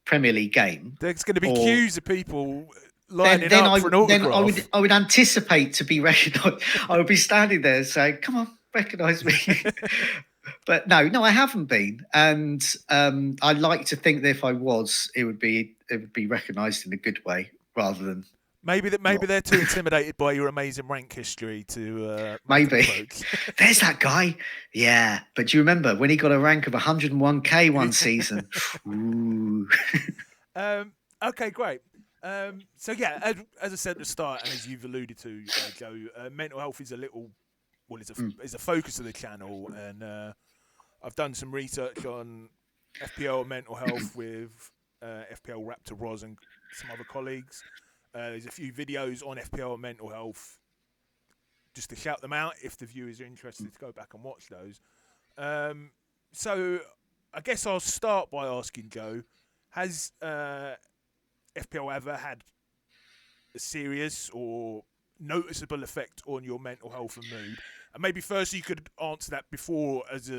Premier League game, there's going to be queues of people lining up for an autograph. Then I would anticipate to be recognised. I would be standing there saying, "Come on, recognise me." But no, I haven't been, and I like to think that if I was, it would be recognised in a good way rather than maybe they're too intimidated by your amazing rank history to maybe. There's that guy, yeah. But do you remember when he got a rank of 101k one season? Ooh. Okay, great. So yeah, as I said at the start, and as you've alluded to, Joe, mental health is is a focus of the channel, and I've done some research on FPL mental health with FPL Raptor Roz and some other colleagues. There's a few videos on FPL mental health, just to shout them out if the viewers are interested to go back and watch those. So I guess I'll start by asking Joe, has FPL ever had a serious or noticeable effect on your mental health and mood? And maybe first you could answer that before as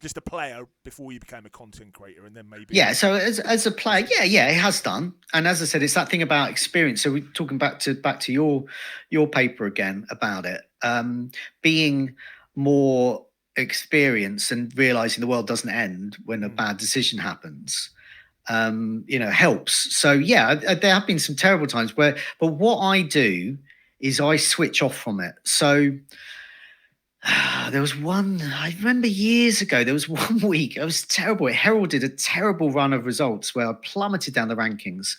just a player before you became a content creator, and then maybe so as a player, it has done. And as I said, it's that thing about experience. So we're talking back to your paper again about it, being more experienced and realizing the world doesn't end when a bad decision happens. Helps. So there have been some terrible times but what I do is I switch off from it. So there was one, I remember years ago, there was 1 week, it was terrible. It heralded a terrible run of results where I plummeted down the rankings.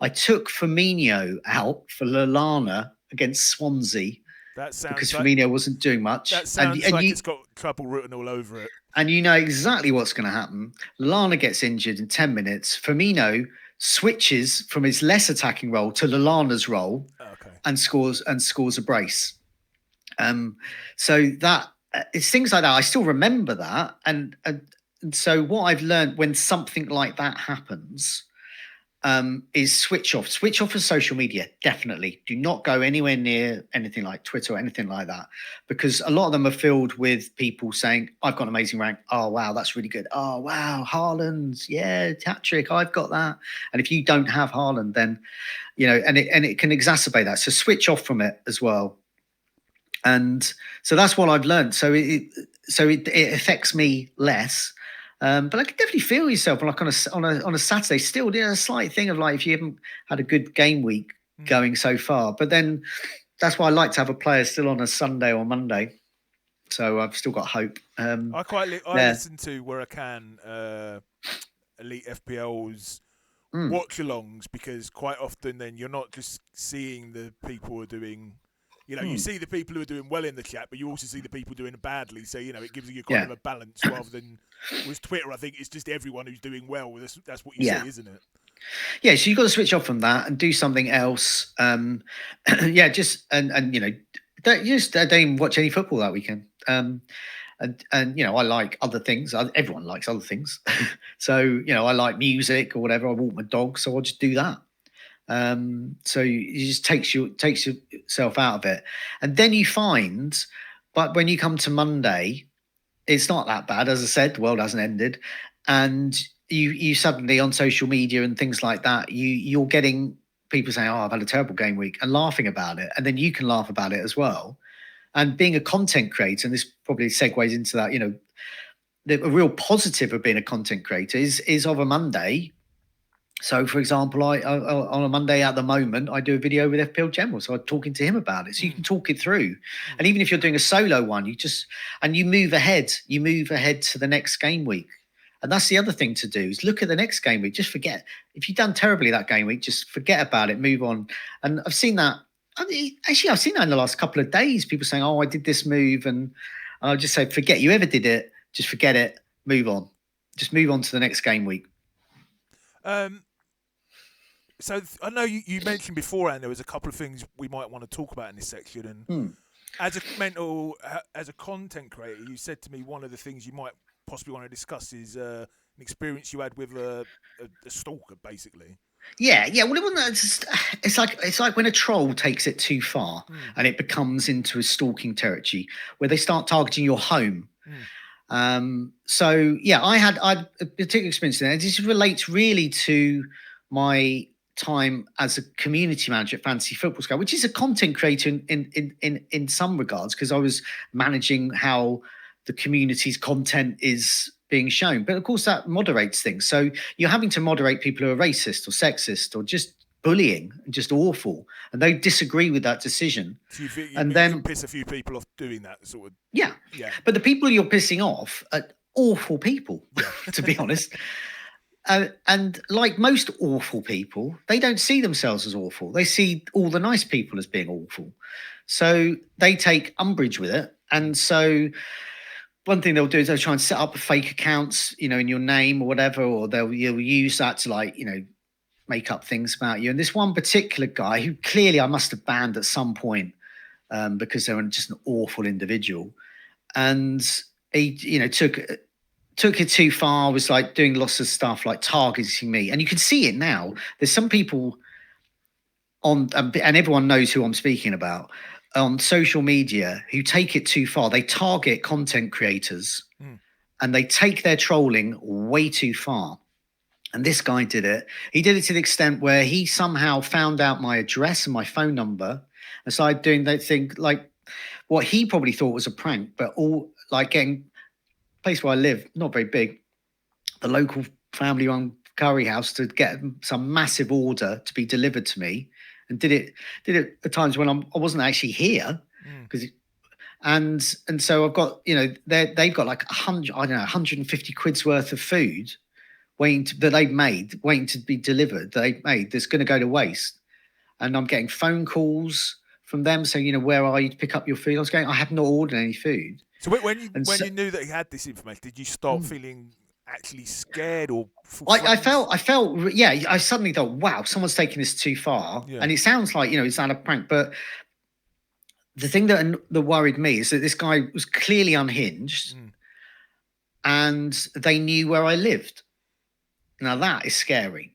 I took Firmino out for Lallana against Swansea because Firmino wasn't doing much. That sounds like it's got trouble written all over it. And you know exactly what's going to happen. Lallana gets injured in 10 minutes. Firmino switches from his less attacking role to Lallana's role and scores a brace. So that it's things like that. I still remember that. And so what I've learned when something like that happens is switch off of social media. Definitely do not go anywhere near anything like Twitter or anything like that, because a lot of them are filled with people saying, I've got an amazing rank. Oh, wow, that's really good. Oh, wow, Haaland. Yeah, hat trick. I've got that. And if you don't have Haaland, then, and it can exacerbate that. So switch off from it as well. And so that's what I've learned. So it affects me less. But I can definitely feel yourself like on a Saturday still. There's a slight thing of like if you haven't had a good game week going so far. But then that's why I like to have a player still on a Sunday or Monday. So I've still got hope. I listen to where I can Elite FPL's watch-alongs, because quite often then you're not just seeing the people who are doing. You see the people who are doing well in the chat, but you also see the people doing badly. So, it gives you kind of a balance rather than with Twitter. I think it's just everyone who's doing well. That's what you see, isn't it? Yeah, so you've got to switch off from that and do something else. Yeah, just and you know, don't even watch any football that weekend. And you know, I like other things. Everyone likes other things. So you know, I like music or whatever. I walk my dog, so I'll just do that. So you just takes yourself out of it, and then you find, but when you come to Monday, it's not that bad. As I said, the world hasn't ended, and you suddenly on social media and things like that, you're getting people saying, "Oh, I've had a terrible game week," and laughing about it, and then you can laugh about it as well. And being a content creator, and this probably segues into that, you know, a real positive of being a content creator is of a Monday. So, for example, I on a Monday at the moment, I do a video with FPL General, so I'm talking to him about it. So you can talk it through, and even if you're doing a solo one, you move ahead. You move ahead to the next game week, and that's the other thing to do is look at the next game week. Just forget if you've done terribly that game week, just forget about it, move on. And I've seen that. I've seen that in the last couple of days. People saying, "Oh, I did this move," and I'll just say, "Forget you ever did it. Just forget it. Move on. Just move on to the next game week." So I know you mentioned beforehand there was a couple of things we might want to talk about in this section, and as a content creator, you said to me one of the things you might possibly want to discuss is an experience you had with a stalker, basically. Yeah. Well, it's like when a troll takes it too far and it becomes into a stalking territory where they start targeting your home. So yeah, I had a particular experience in that. This relates really to my time as a community manager at Fantasy Football Scout, which is a content creator in some regards, because I was managing how the community's content is being shown. But of course, that moderates things. So you're having to moderate people who are racist or sexist or just bullying and just awful, and they disagree with that decision. So you think and you then can piss a few people off doing that sort of. Yeah. But the people you're pissing off are awful people, to be honest. And like most awful people, they don't see themselves as awful. They see all the nice people as being awful. So they take umbrage with it. And so one thing they'll do is they'll try and set up fake accounts, you know, in your name or whatever, or you'll use that to, like, you know, make up things about you. And this one particular guy who clearly I must have banned at some point because they were just an awful individual. And he, you know, took it too far, was like doing lots of stuff like targeting me. And you can see it now. There's some people on, and everyone knows who I'm speaking about, on social media who take it too far. They target content creators and they take their trolling way too far. And this guy did it. He did it to the extent where he somehow found out my address and my phone number and started doing that thing, like what he probably thought was a prank, but all like getting place where I live, not very big, the local family-run curry house to get some massive order to be delivered to me, and did it at times when I wasn't actually here, because and so I've got, you know, they've got like 150 quid's worth of food that they've made waiting to be delivered, that they've made, that's going to go to waste, and I'm getting phone calls from them saying, you know, where are you to pick up your food? I was going, I have not ordered any food. So when you knew that he had this information, did you start feeling actually scared or? I felt, yeah. I suddenly thought, wow, someone's taking this too far, and it sounds like, you know, it's not a prank. But the thing that worried me is that this guy was clearly unhinged, and they knew where I lived. Now that is scary.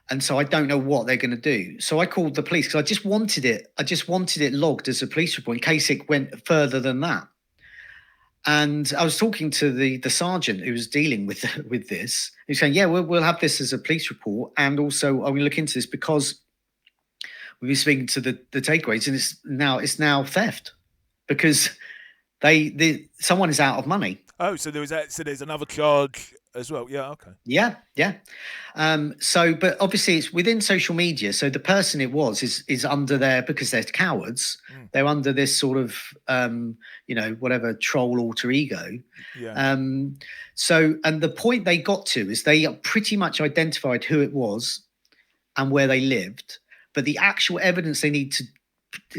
And so I don't know what they're going to do. So I called the police because I just wanted it logged as a police report in case it went further than that. And I was talking to the sergeant who was dealing with this. He was saying, yeah, we'll have this as a police report. And also I'm going to look into this because we've been speaking to the takeaways, and it's now theft because someone is out of money. Oh, so there's another charge as well. Yeah, okay. Yeah. So, but obviously it's within social media. So the person it was is under there because they're cowards. They're under this sort of, you know, whatever troll alter ego. Yeah. So, and the point they got to is they pretty much identified who it was and where they lived, but the actual evidence they need to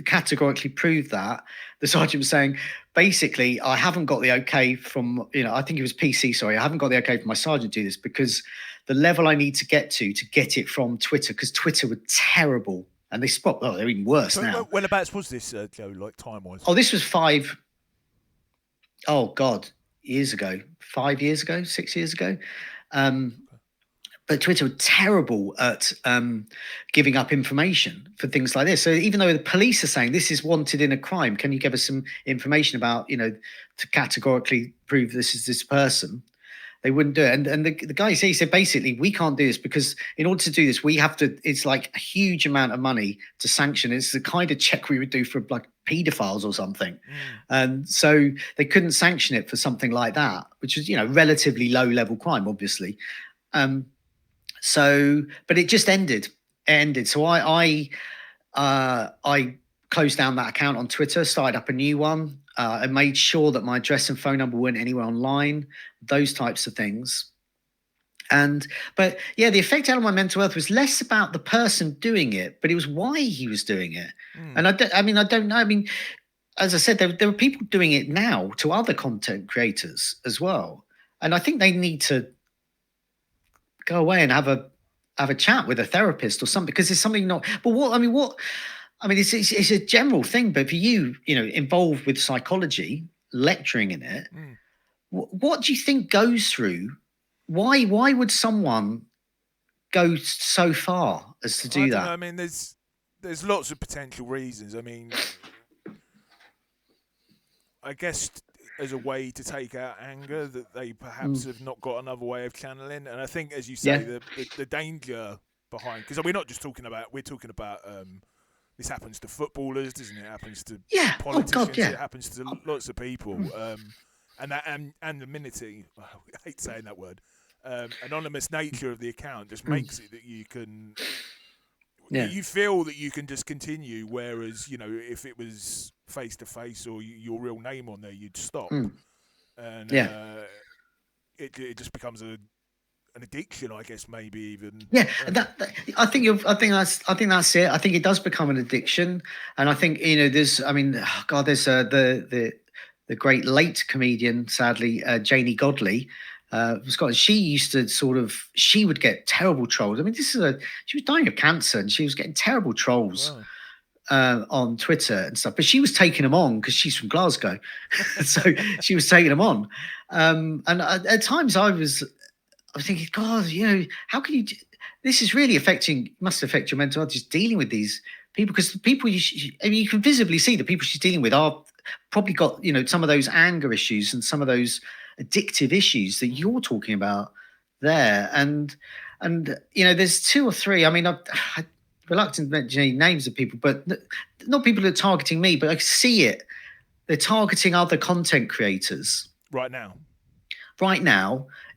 categorically prove that, the sergeant was saying, basically, I haven't got the okay from, you know, I think it was PC, sorry, I haven't got the okay from my sergeant to do this because the level I need to get it from Twitter, because Twitter were terrible, and they're even worse So now. whenabouts was this, Joe, like time-wise? Oh, this was years ago, 5 years ago, 6 years ago. But Twitter were terrible at giving up information for things like this. So even though the police are saying this is wanted in a crime, can you give us some information about, to categorically prove this is this person? They wouldn't do it. And the guy said, basically, we can't do this because in order to do this, we have to, it's like a huge amount of money to sanction. It's the kind of check we would do for like pedophiles or something. And so they couldn't sanction it for something like that, which is, relatively low level crime, obviously. But it just ended. So I closed down that account on Twitter, started up a new one. I made sure that my address and phone number weren't anywhere online, those types of things. But yeah, the effect out on my mental health was less about the person doing it, but it was why he was doing it. And I don't know. I mean, as I said, there are people doing it now to other content creators as well. And I think they need to go away and have a chat with a therapist or something, because there's something not. But it's a general thing. But for you, involved with psychology, lecturing in it, what do you think goes through? Why would someone go so far as to do that? I mean, there's lots of potential reasons. I mean, I guess as a way to take out anger that they perhaps have not got another way of channeling. And I think, as you say, the danger behind, because we're not just talking about, this happens to footballers, doesn't it? It happens to politicians. It happens to lots of people. And the anonymity, I hate saying that word, anonymous nature of the account just makes it that you can, you feel that you can just continue. Whereas, if it was face to face or your real name on there, you'd stop. And it just becomes an addiction, I guess, maybe even. Yeah, I think that's it. I think it does become an addiction, and I think there's the great late comedian, sadly, Janie Godley. She used to she would get terrible trolls. I mean, she was dying of cancer and she was getting terrible trolls. Wow. On Twitter and stuff, but she was taking them on because she's from Glasgow, so she was taking them on. And at times I was thinking, God, how can you? This is really must affect your mental health, just dealing with these people, because the people you can visibly see the people she's dealing with are probably got some of those anger issues and some of those addictive issues that you're talking about there. And there's two or three. I mean, I reluctant to mention names of people, but not people that are targeting me, but I see it. They're targeting other content creators right now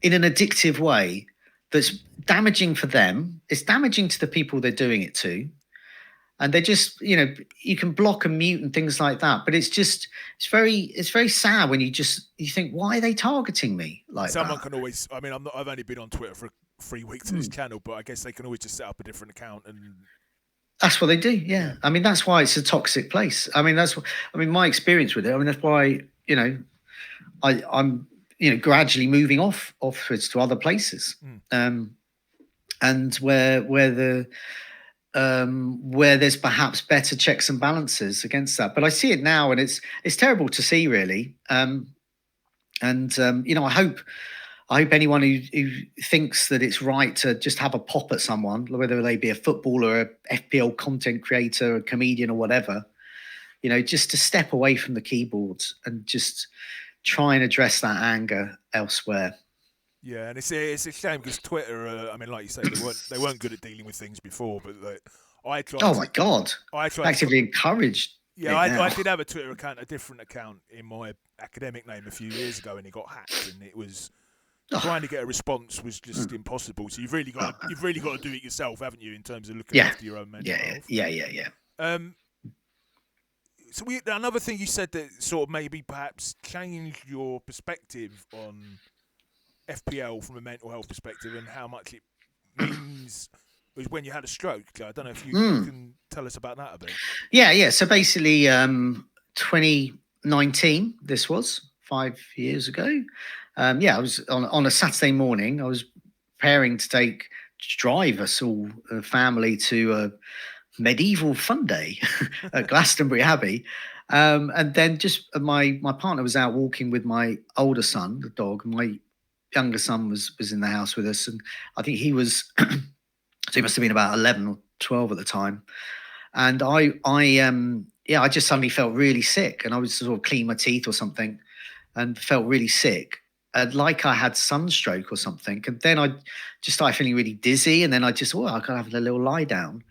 in an addictive way that's damaging for them. It's damaging to the people they're doing it to. And they're just, you can block and mute and things like that. But it's very sad when you think, why are they targeting me like Someone that? Can always, I mean, I've only been on Twitter for 3 weeks on this channel, but I guess they can always just set up a different account and. That's what they do. Yeah. I mean, that's why it's a toxic place. I mean, my experience with it. I mean, that's why, I'm, gradually moving offwards to other places. And where there's perhaps better checks and balances against that. But I see it now, and it's terrible to see, really. I hope anyone who thinks that it's right to just have a pop at someone, whether they be a footballer, a FPL content creator, a comedian, or whatever, just to step away from the keyboards and just try and address that anger elsewhere. Yeah, and it's a shame because Twitter. I mean, like you say, they weren't good at dealing with things before, but I tried. Oh my God! I tried actively encouraged. Yeah, I did have a Twitter account, a different account in my academic name a few years ago, and it got hacked, and it was. Trying to get a response was just impossible. So you've really got to do it yourself, haven't you, in terms of looking after your own mental health? Yeah. So another thing you said that sort of maybe perhaps changed your perspective on FPL from a mental health perspective and how much it means was when you had a stroke. I don't know if you can tell us about that a bit. Yeah. So basically, 2019. This was 5 years ago. I was on a Saturday morning. I was preparing to drive us all, the family, to a medieval fun day at Glastonbury Abbey. And then just my partner was out walking with my older son, the dog. My younger son was in the house with us, and I think he was so he must have been about 11 or 12 at the time. And I just suddenly felt really sick, and I was sort of cleaning my teeth or something, and felt really sick, like I had sunstroke or something. And then I just started feeling really dizzy, and then I just I could have a little lie down,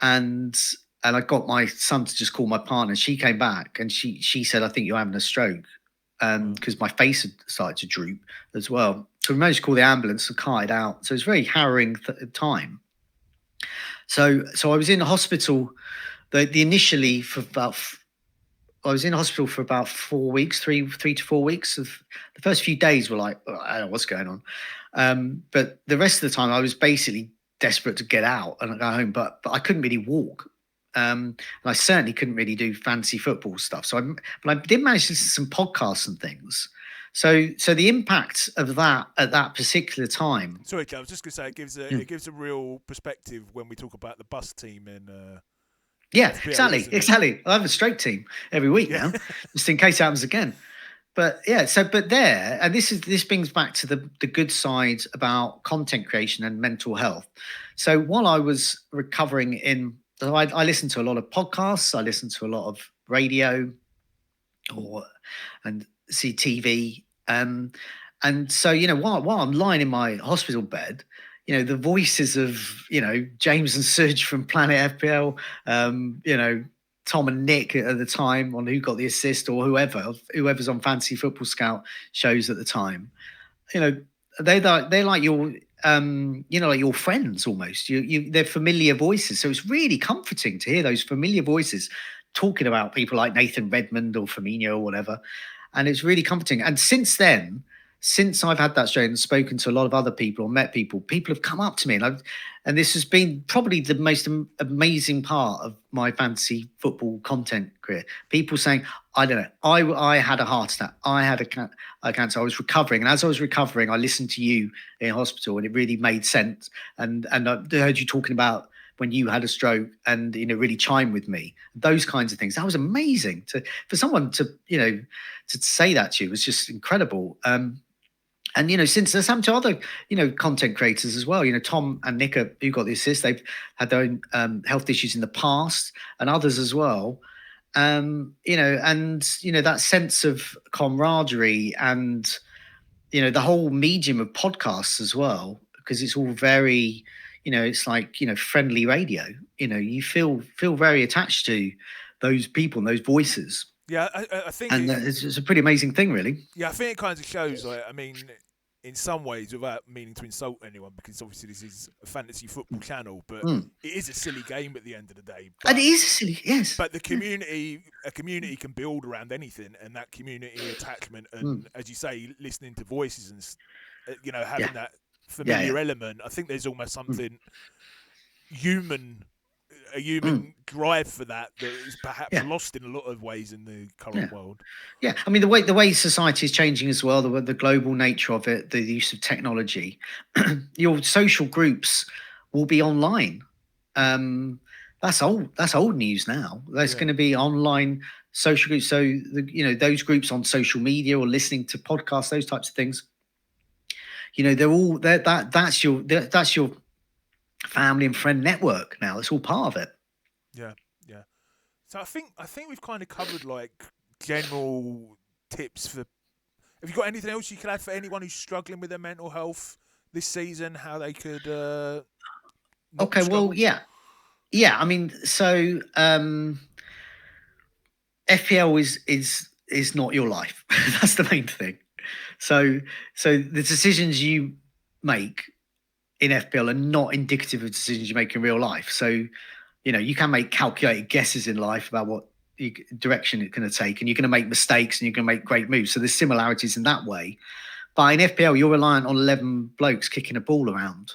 and I got my son to just call my partner. She came back and she said, "I think you're having a stroke," because my face had started to droop as well. So we managed to call the ambulance and carted out. So it was a very harrowing time. So I was in the hospital. Initially for about. I was in hospital for about 4 weeks, three to 4 weeks. The first few days were like, I don't know what's going on. But the rest of the time, I was basically desperate to get out and go home, but I couldn't really walk. And I certainly couldn't really do fancy football stuff. But I did manage to listen to some podcasts and things. So the impact of that at that particular time. Sorry, Joe, I was just going to say it gives a real perspective when we talk about the bus team in. Yeah, FPL, exactly. I have a stroke team every week now, just in case it happens again. But yeah, and this brings back to the good side about content creation and mental health. So while I was recovering I listened to a lot of podcasts, I listened to a lot of radio, and see TV, and so while I'm lying in my hospital bed, the voices of, James and Serge from Planet FPL, Tom and Nick at the time on Who Got the Assist, or whoever's on Fantasy Football Scout shows at the time, they're like your, like your friends almost. They're familiar voices. So it's really comforting to hear those familiar voices talking about people like Nathan Redmond or Firmino or whatever. And it's really comforting. And since I've had that stroke and spoken to a lot of other people or met people have come up to me, and this has been probably the most amazing part of my fantasy football content career. People saying, I don't know, I had a heart attack, I had a cancer, I was recovering, and as I was recovering, I listened to you in hospital, and it really made sense. And I heard you talking about when you had a stroke, and really chimed with me. Those kinds of things. That was amazing for someone to say that to you was just incredible. And since there's happened to other content creators as well. Tom and Nick Who Got the Assist, they've had their own health issues in the past, and others as well. And that sense of camaraderie, and the whole medium of podcasts as well, because it's all very it's like friendly radio. You feel very attached to those people and those voices. Yeah, I think, and it's a pretty amazing thing, really. Yeah, I think it kind of shows. In some ways, without meaning to insult anyone, because obviously this is a fantasy football channel, but it is a silly game at the end of the day. And it is silly, yes. But a community can build around anything, and that community attachment, and as you say, listening to voices and having that familiar element. I think there's almost something human drive for that is perhaps lost in a lot of ways in the current world. Yeah, I mean the way society is changing as well, the global nature of it, the use of technology. Your social groups will be online. That's old news now. There's going to be online social groups. So those groups on social media or listening to podcasts, those types of things. They're all that's your family and friend network now. It's all part of it. Yeah. So I think we've kind of covered like general tips for. Have you got anything else you could add for anyone who's struggling with their mental health this season? How they could. Okay. struggle? Well, yeah. I mean, so FPL is not your life. That's the main thing. So the decisions you make in FPL are not indicative of decisions you make in real life. So, you can make calculated guesses in life about what direction it's going to take, and you're going to make mistakes and you're going to make great moves. So there's similarities in that way. But in FPL, you're reliant on 11 blokes kicking a ball around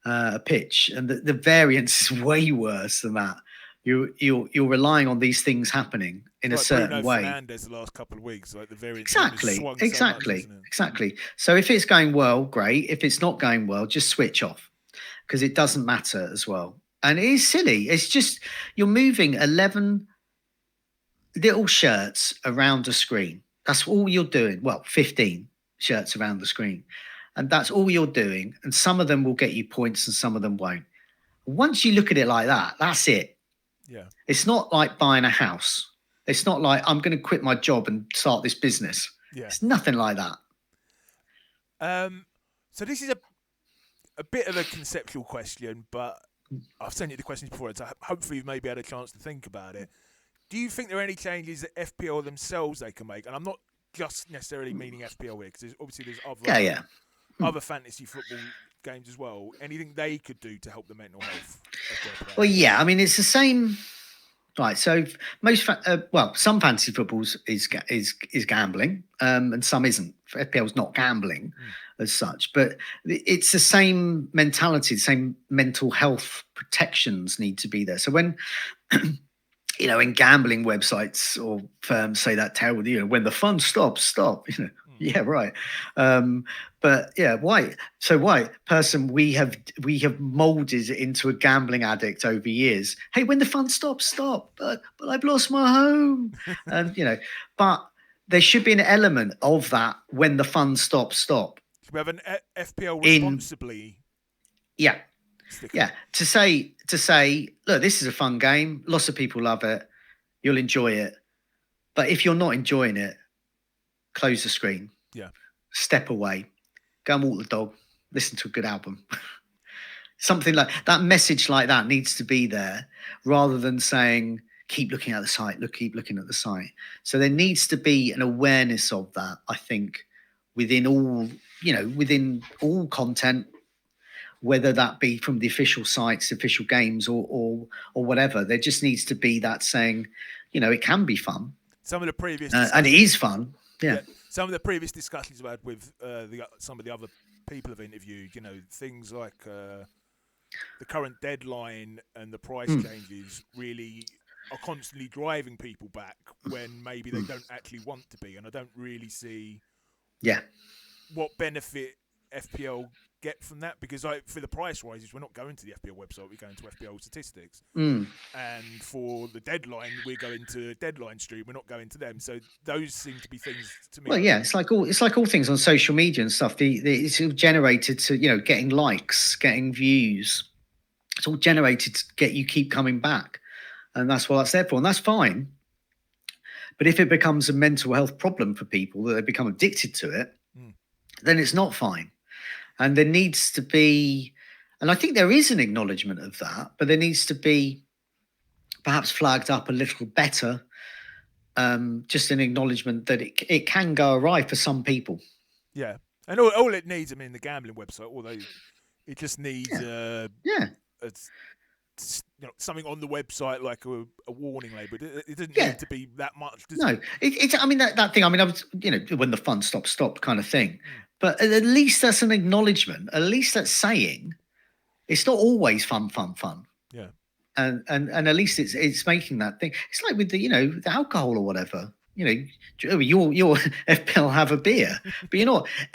a pitch, and the variance is way worse than that. You're relying on these things happening in a certain Bruno way. Fernandes the last couple of weeks, like the variance Exactly. swung so much, isn't it? Exactly. So if it's going well, great. If it's not going well, just switch off, because it doesn't matter as well. And it is silly. It's just you're moving 11 little shirts around a screen. That's all you're doing. Well, 15 shirts around the screen. And that's all you're doing. And some of them will get you points and some of them won't. Once you look at it like that, that's it. Yeah. It's not like buying a house. It's not like I'm going to quit my job and start this business. Yeah. It's nothing like that. So this is a bit of a conceptual question, but I've sent you the questions before, so hopefully you've maybe had a chance to think about it. Do you think there are any changes that FPL themselves they can make? And I'm not just necessarily meaning FPL here, because there's other other fantasy football games as well. Anything they could do to help the mental health of their players? Well, yeah, I mean, it's the same. Right, so some fantasy footballs is gambling, and some isn't. FPL's not gambling as such, but it's the same mentality, the same mental health protections need to be there. So when in gambling websites or firms say that terrible, when the fun stops, stop. Yeah, right. But yeah, why? So why, person, we have molded into a gambling addict over years. Hey, when the fun stops, stop. But I've lost my home, and but there should be an element of that. When the fun stops, stop. Should we have an FPL responsibly? Yeah. Yeah, to say, look, this is a fun game. Lots of people love it. You'll enjoy it. But if you're not enjoying it, close the screen. Yeah. Step away. Go and walk the dog. Listen to a good album. Something like that. Message like that needs to be there, rather than saying, keep looking at the site. Keep looking at the site. So there needs to be an awareness of that, I think, within all content, whether that be from the official sites, official games, or whatever. There just needs to be that saying, it can be fun. Some of the previous and it is fun. Yeah. Some of the previous discussions I've had with some of the other people I've interviewed, things like the current deadline and the price changes really are constantly driving people back when maybe they don't actually want to be. And I don't really see what benefit FPL get from that, because for the price rises, we're not going to the FPL website, we're going to FPL statistics, and for the deadline, we're going to Deadline Stream, we're not going to them. So those seem to be things to me. Well, yeah, it's like all things on social media and stuff. It's all generated to getting likes, getting views. It's all generated to get you keep coming back, and that's what that's there for, and that's fine. But if it becomes a mental health problem for people, that they become addicted to it, then it's not fine. And there needs to be, and I think there is an acknowledgement of that, but there needs to be perhaps flagged up a little better, just an acknowledgement that it can go awry for some people. Yeah. And all it needs, the gambling website, although it just needs something on the website, like a warning label. It doesn't need to be that much. No, it's that thing. I was, when the fun stops, stop kind of thing. But at least that's an acknowledgement. At least that's saying it's not always fun. Yeah. And at least it's making that thing. It's like with the the alcohol or whatever. Your FPL have a beer, but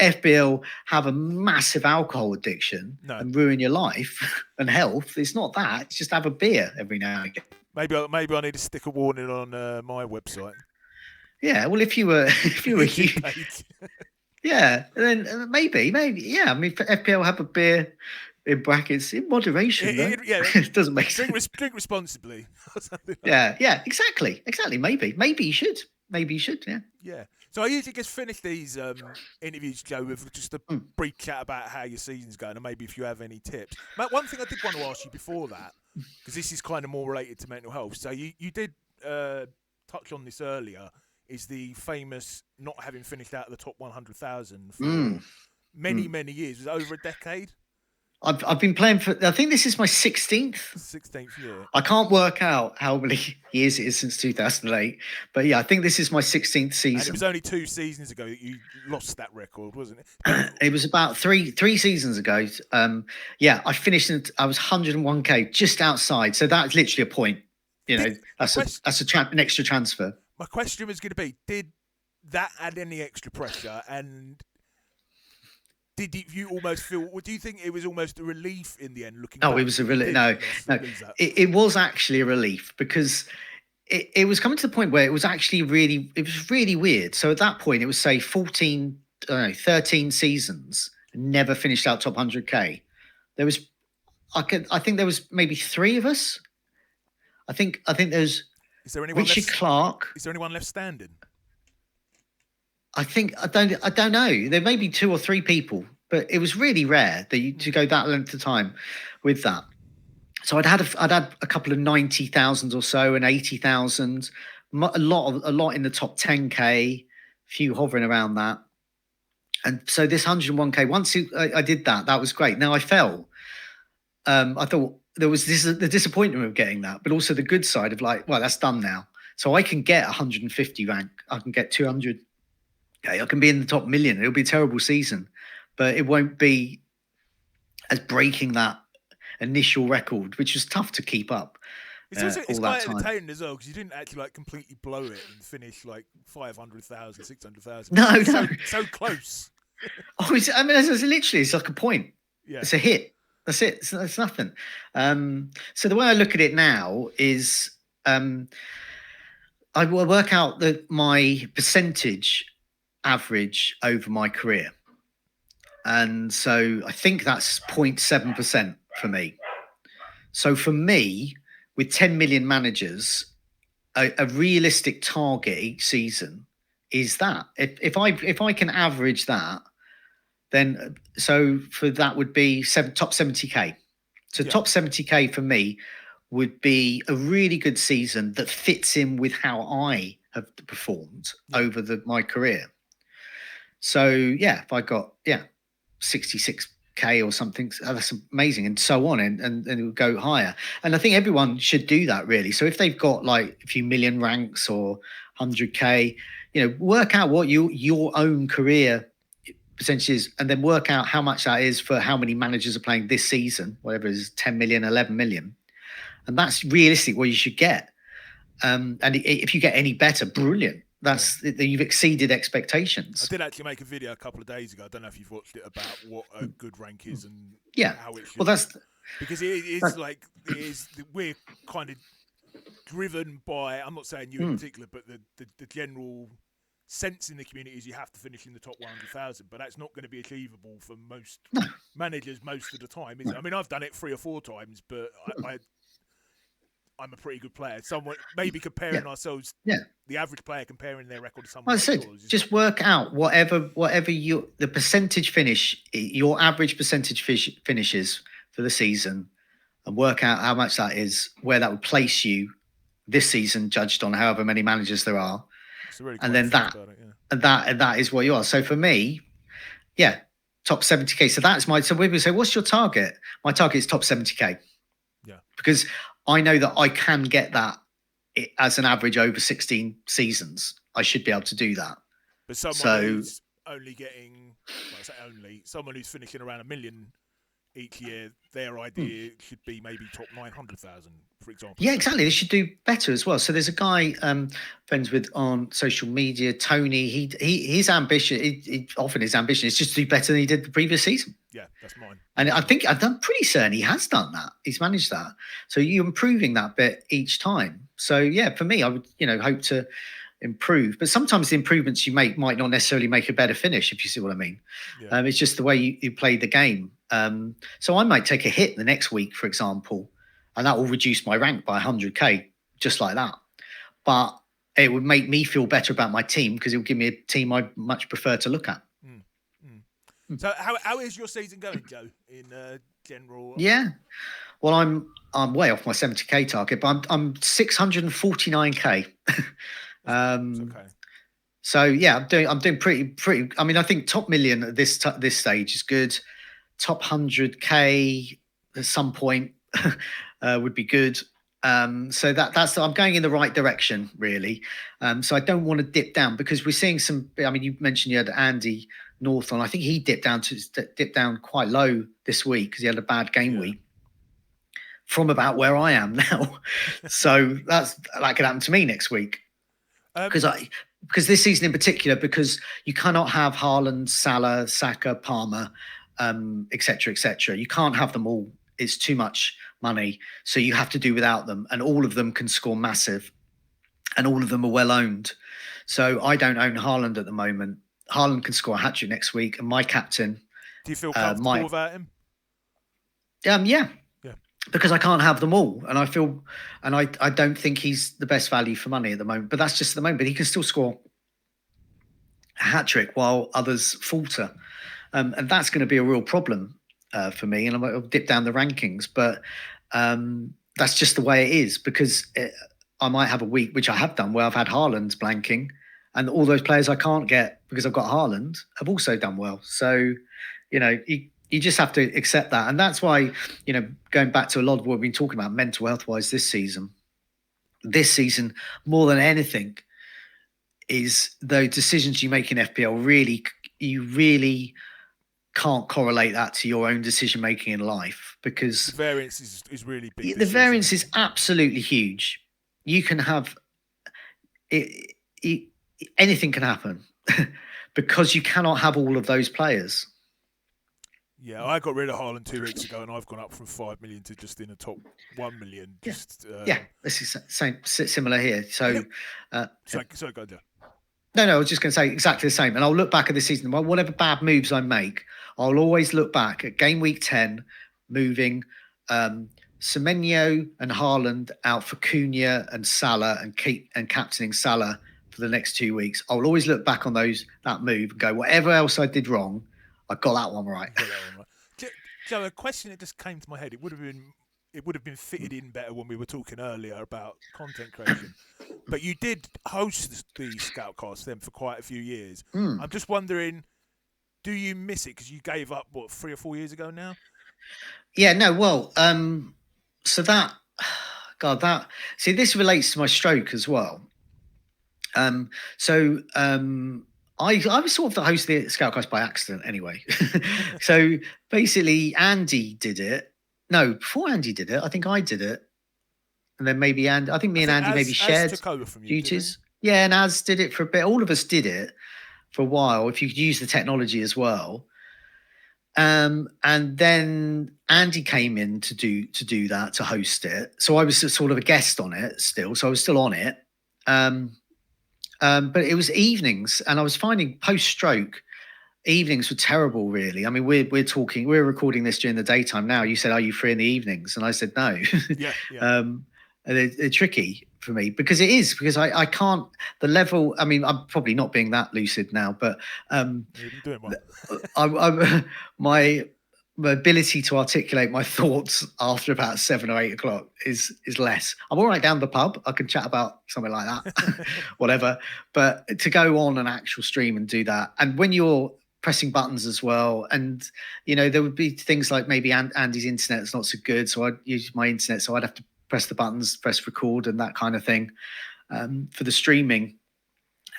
FPL have a massive alcohol addiction and ruin your life and health. It's not that. It's just have a beer every now and again. Maybe I need to stick a warning on my website. Yeah, well, if you were huge, yeah, then maybe, yeah. FPL have a beer in brackets in moderation. It doesn't make sense. Drink responsibly. Yeah, exactly. Maybe you should. Yeah. So I usually just finish these interviews, Joe, with just a brief chat about how your season's going, and maybe if you have any tips. But one thing I did want to ask you before that, because this is kind of more related to mental health. So you did touch on this earlier, is the famous not having finished out of the top 100,000 for many years. Was it over a decade? I've been playing for, I think this is my 16th. 16th year. I can't work out how many years it is since 2008. But yeah, I think this is my 16th season. And it was only 2 seasons ago that you lost that record, wasn't it? It was about three seasons ago. I finished, I was 101k just outside. So that's literally a point. that's an extra transfer. My question was going to be: did that add any extra pressure? And did you almost feel? Or do you think it was almost a relief in the end? Looking, it was a relief. No. It was actually a relief because it was coming to the point where it was actually really weird. So at that point, it was say 13 seasons, never finished out top 100k. There was, I think there was maybe 3 of us. I think there's. Is there anyone Richard Clark? Is there anyone left standing? I don't know. There may be 2 or 3 people, but it was really rare that to go that length of time with that. So I'd had a couple of 90,000 or so and 80,000, a lot in the top 10k, a few hovering around that. And so this 101k, once I did that, that was great. Now I fell. I thought there was the disappointment of getting that, but also the good side of like, well, that's done now. So I can get 150 rank. I can get 200. Okay, I can be in the top million. It'll be a terrible season, but it won't be as breaking that initial record, which was tough to keep up. It's quite entertaining as well because you didn't actually like completely blow it and finish like 500,000, 600,000. No. So close. It's like a point. Yeah. It's a hit. That's it. It's nothing. So the way I look at it now is I will work out my percentage average over my career. And so I think that's 0.7% for me. So for me, with 10 million managers, a realistic target each season is that. If I can average that, then so for that would be top 70k. So top 70k for me would be a really good season that fits in with how I have performed over my career. So if I got 66k or something, that's amazing, and so on, and it would go higher. And I think everyone should do that really. So if they've got like a few million ranks or 100k, work out what your own career percentages, and then work out how much that is for how many managers are playing this season, whatever it is, 10 million, 11 million. And that's realistic what you should get. And if you get any better, brilliant. You've exceeded expectations. I did actually make a video a couple of days ago. I don't know if you've watched it, about what a good rank is and how it should. Well, that's because we're kind of driven by. I'm not saying you in particular, but the general sense in the community is you have to finish in the top 100,000, but that's not going to be achievable for most managers most of the time, is it? I mean, I've done it 3 or 4 times, but I'm a pretty good player. Someone maybe comparing ourselves, the average player comparing their record to someone. I said, just work out whatever the percentage finish, your average percentage finishes for the season, and work out how much that is, where that would place you this season, judged on however many managers there are, and then that is what you are. So for me, top 70k. So that's so when we say, what's your target? My target is top 70k. Yeah, because I know that I can get that as an average over 16 seasons. I should be able to do that. But someone who's only getting, someone who's finishing around 1 million each year, their idea should be maybe top 900,000, for example. Yeah, exactly. They should do better as well. So there's a guy friends with on social media, Tony. His ambition, his ambition is just to do better than he did the previous season. Yeah, that's mine. And I'm pretty certain he has done that. He's managed that. So you're improving that bit each time. So for me, I would hope to improve. But sometimes the improvements you make might not necessarily make a better finish, if you see what I mean. Yeah. It's just the way you play the game. So I might take a hit the next week, for example, and that will reduce my rank by 100k, just like that. But it would make me feel better about my team because it would give me a team I much prefer to look at. So how is your season going, Joe, in general? Yeah. Well, I'm way off my 70k target, but I'm 649k. Okay. So I'm doing pretty. I mean, I think top million at this stage is good. Top 100k at some point would be good. So that's I'm going in the right direction, really. So I don't want to dip down because we're seeing some. I mean, you mentioned you had Andy North on. I think he dipped down quite low this week because he had a bad game week. from about where I am now. So that could happen to me next week. Because this season in particular, because you cannot have Haaland, Salah, Saka, Palmer, etc., etc. You can't have them all. It's too much money. So you have to do without them. And all of them can score massive. And all of them are well owned. So I don't own Haaland at the moment. Haaland can score a hat-trick next week. And my captain... Do you feel comfortable without him? Yeah. Because I can't have them all. And I don't think he's the best value for money at the moment. But that's just at the moment. But he can still score a hat-trick while others falter. And that's going to be a real problem for me. And I might dip down the rankings. But that's just the way it is. Because I might have a week, which I have done, where I've had Haaland blanking. And all those players I can't get because I've got Haaland have also done well. So, you just have to accept that. And that's why, going back to a lot of what we've been talking about mental health-wise this season, more than anything, is the decisions you make in FPL, you really can't correlate that to your own decision-making in life, because... The variance is really big. The variance is absolutely huge. You can have... anything can happen because you cannot have all of those players. Yeah, I got rid of Haaland 2 weeks ago, and I've gone up from 5 million to just in the top 1 million. This is similar here. So, sorry, go on. No, I was just going to say exactly the same. And I'll look back at this season. Whatever bad moves I make, I'll always look back at game week 10, moving Semenyo and Haaland out for Cunha and Salah, and captaining Salah for the next 2 weeks. I'll always look back on that move and go, whatever else I did wrong, I got that one right. So a question that just came to my head, it would have been fitted in better when we were talking earlier about content creation. But you did host the Scoutcast then for quite a few years. I'm just wondering, do you miss it? Because you gave up, 3 or 4 years ago now? Yeah, no, well, so see, this relates to my stroke as well. I was sort of the host of the Scoutcast by accident anyway. So basically Andy did it. No, before Andy did it, I think I did it. And then maybe I think me and Andy maybe shared duties. Yeah, and Az did it for a bit. All of us did it for a while, if you could use the technology as well. And then Andy came in to do that, to host it. So I was sort of a guest on it still. So I was still on it. But it was evenings, and I was finding post-stroke evenings were terrible, really. I mean, we're recording this during the daytime now. You said, are you free in the evenings? And I said, no. Yeah. And they're tricky for me because I can't, the level, I mean, I'm probably not being that lucid now, but you're doing well. my ability to articulate my thoughts after about 7 or 8 o'clock is less. I'm all right down the pub. I can chat about something like that, whatever. But to go on an actual stream and do that, and when you're pressing buttons as well, and there would be things like maybe Andy's internet's not so good, so I'd use my internet, so I'd have to press the buttons, press record, and that kind of thing for the streaming.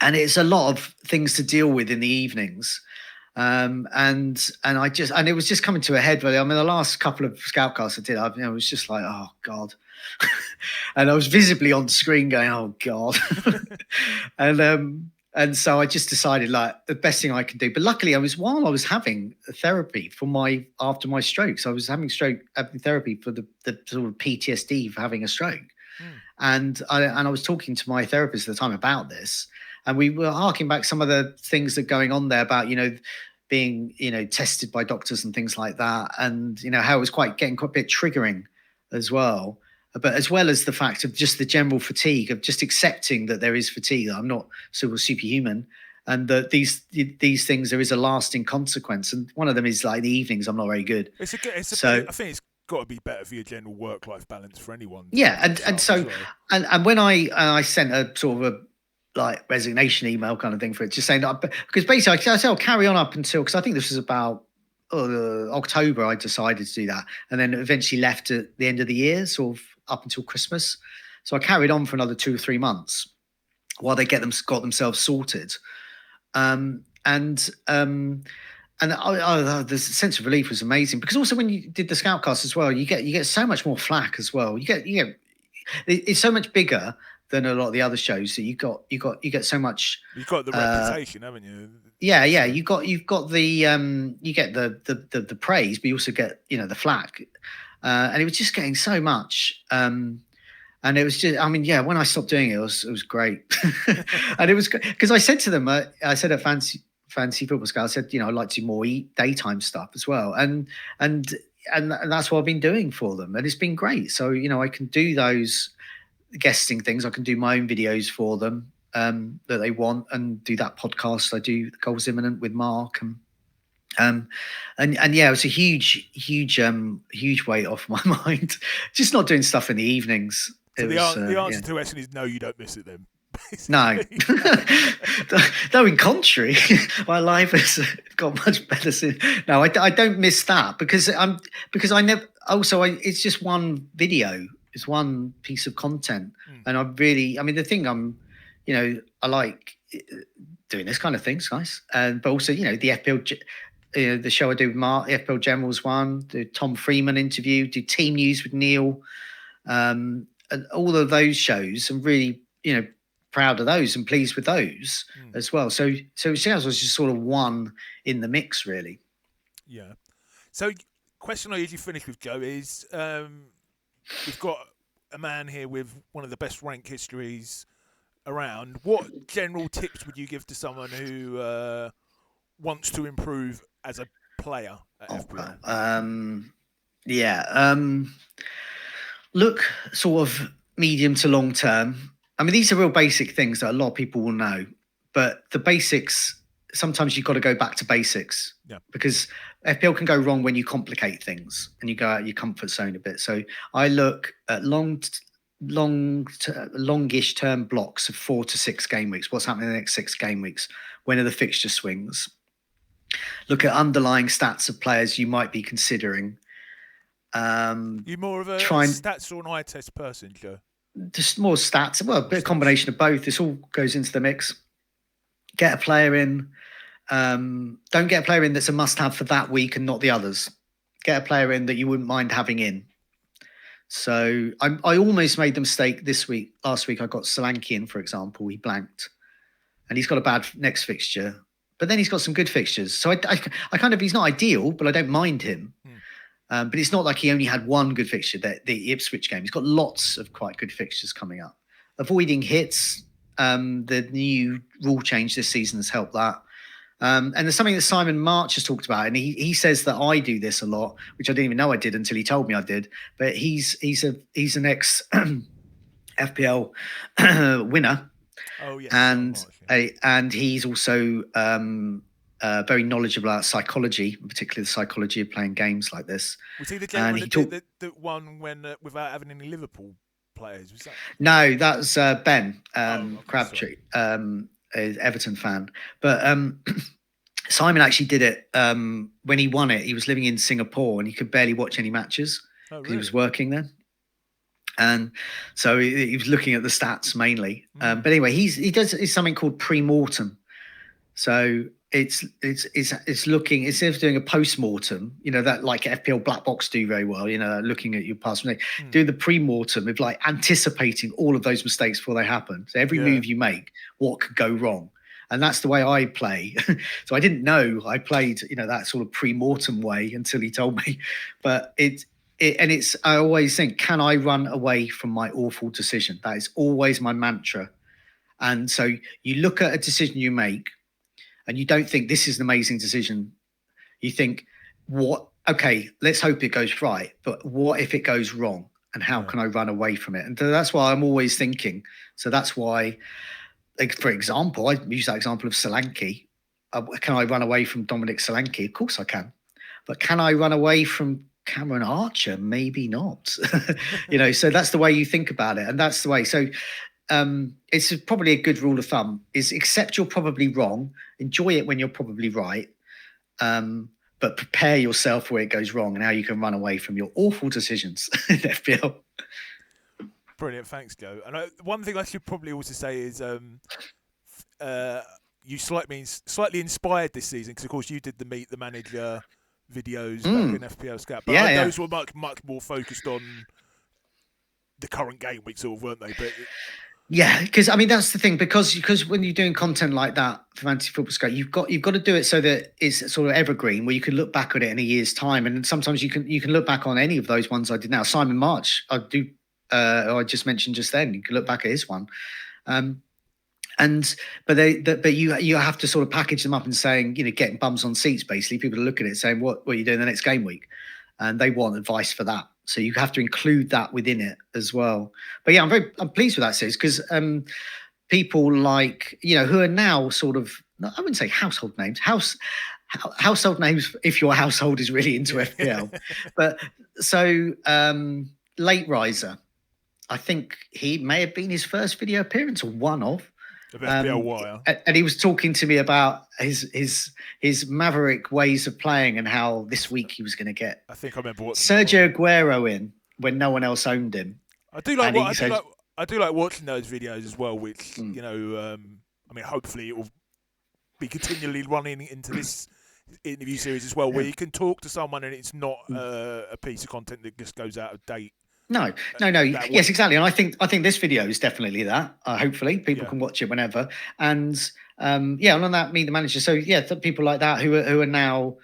And it's a lot of things to deal with in the evenings. And it was just coming to a head, really. I mean, the last couple of Scoutcasts I did, I was just like, oh God. And I was visibly on screen going, oh God. And so I just decided, like, the best thing I could do. But luckily while I was having therapy after my strokes, I was having therapy for the sort of PTSD for having a stroke. And I was talking to my therapist at the time about this. And we were harking back some of the things that are going on there about, being, tested by doctors and things like that. And, how it was getting quite a bit triggering as well. But as well as the fact of just the general fatigue of just accepting that there is fatigue, that I'm not sort of superhuman, and that these things, there is a lasting consequence. And one of them is like the evenings, I'm not very good. I think it's got to be better for your general work-life balance for anyone. Yeah. And when I sent a sort of a, like, resignation email kind of thing for it, just saying that, because basically I said I'll carry on up until, because I think this was about October I decided to do that, and then eventually left at the end of the year, sort of up until Christmas. So I carried on for another 2 or 3 months while they got themselves sorted. And the sense of relief was amazing, because also when you did the Scoutcast as well, you get so much more flack as well. You get it's so much bigger than a lot of the other shows that you get so much. You've got the reputation, haven't you? Yeah, you've got the you get the praise, but you also get the flack, and it was just getting so much. And it was just, I mean, yeah, when I stopped doing it, it was great. And it was because I said to them, I said at Fancy Football Scout, I said, I'd like to do more daytime stuff as well. And that's what I've been doing for them. And it's been great. So, I can do those guesting things. I can do my own videos for them that they want, and do that podcast. I do Goals Imminent with Mark, and yeah, it was a huge weight off my mind. Just not doing stuff in the evenings. So the answer to the question is no, you don't miss it then. No. No, in contrary, my life has got much better since. No, I don't miss that because I never. Also, it's just one video. It's one piece of content, and the thing I like doing this kind of things, guys. But also, the FPL. The show I do with Mark, the FPL Generals one, the Tom Freeman interview, do Team News with Neil, and all of those shows. I'm really, proud of those and pleased with those as well. So it sounds was just sort of one in the mix, really. Yeah. So, question I usually finish with, Joe, is we've got a man here with one of the best rank histories around. What general tips would you give to someone who wants to improve as a player at FPL? Look sort of medium to long term. I mean, these are real basic things that a lot of people will know, but the basics, sometimes you've got to go back to basics, because FPL can go wrong when you complicate things and you go out of your comfort zone a bit. So I look at longish term blocks of 4 to 6 game weeks. What's happening in the next 6 game weeks? When are the fixture swings? Look at underlying stats of players you might be considering. You're more of a stats or an eye test person, Joe? Just more stats. Well, a bit of combination of both. This all goes into the mix. Get a player in. Don't get a player in that's a must-have for that week and not the others. Get a player in that you wouldn't mind having in. So I almost made the mistake this week. Last week I got Solanke in, for example. He blanked. And he's got a bad next fixture. But then he's got some good fixtures. So I kind of, he's not ideal, but I don't mind him. But it's not like he only had one good fixture, the Ipswich game. He's got lots of quite good fixtures coming up. Avoiding hits, the new rule change this season has helped that. And there's something that Simon March has talked about, and he says that I do this a lot, which I didn't even know I did until he told me I did. But he's an ex FPL winner. Oh yes, and he's also very knowledgeable about psychology, particularly the psychology of playing games like this. Was he the gentleman that did that one when without having any Liverpool players? Was that? No, that's Ben Crabtree, Everton fan. But Simon actually did it when he won it. He was living in Singapore and he could barely watch any matches because he was working there. And so he was looking at the stats mainly. But anyway, he does something called pre-mortem. So it's looking, instead of doing a post-mortem, that like FPL Black Box do very well, looking at your past mistake, do the pre-mortem of like anticipating all of those mistakes before they happen. So every move you make, what could go wrong? And that's the way I play. So I didn't know I played, that sort of pre-mortem way until he told me. But I always think, can I run away from my awful decision? That is always my mantra. And so you look at a decision you make, and you don't think this is an amazing decision. You think, okay, let's hope it goes right. But what if it goes wrong? And how can I run away from it? And so that's why I'm always thinking. So that's why, like, for example, I use that example of Solanke. Can I run away from Dominic Solanke? Of course I can. But can I run away from Cameron Archer? Maybe not. So that's the way you think about it. And that's the way. So it's probably a good rule of thumb is accept you're probably wrong, enjoy it when you're probably right, but prepare yourself where it goes wrong and how you can run away from your awful decisions in FPL. Brilliant, thanks, Joe. And one thing I should probably also say is you slightly inspired this season because, of course, you did the Meet the Manager videos back in FPL Scout. But those were much more focused on the current game week, sort of, weren't they? But yeah, because I mean that's the thing, because when you're doing content like that for Fantasy Football Scout, you've got to do it so that it's sort of evergreen, where you can look back on it in a year's time, and sometimes you can look back on any of those ones I did now. Simon March, I just mentioned just then. You can look back at his one, but you have to sort of package them up and saying, getting bums on seats. Basically, people are looking at it saying, what are you doing the next game week, and they want advice for that. So you have to include that within it as well. But yeah, I'm pleased with that series, because people like, who are now sort of, I wouldn't say household names, household names if your household is really into FPL. But so Late Riser, I think he may have been his first video appearance, or one of FPL Wire, and he was talking to me about his maverick ways of playing, and how this week he was going to get, I think I remember what, Sergio Aguero in when no one else owned him. I do like watching those videos as well, which I mean, hopefully it will be continually running into this interview series as well, where you can talk to someone and it's not a piece of content that just goes out of date. No. Yes, exactly. And I think this video is definitely that. Hopefully, people can watch it whenever. And on that, Meet the Manager. So people like that who are now,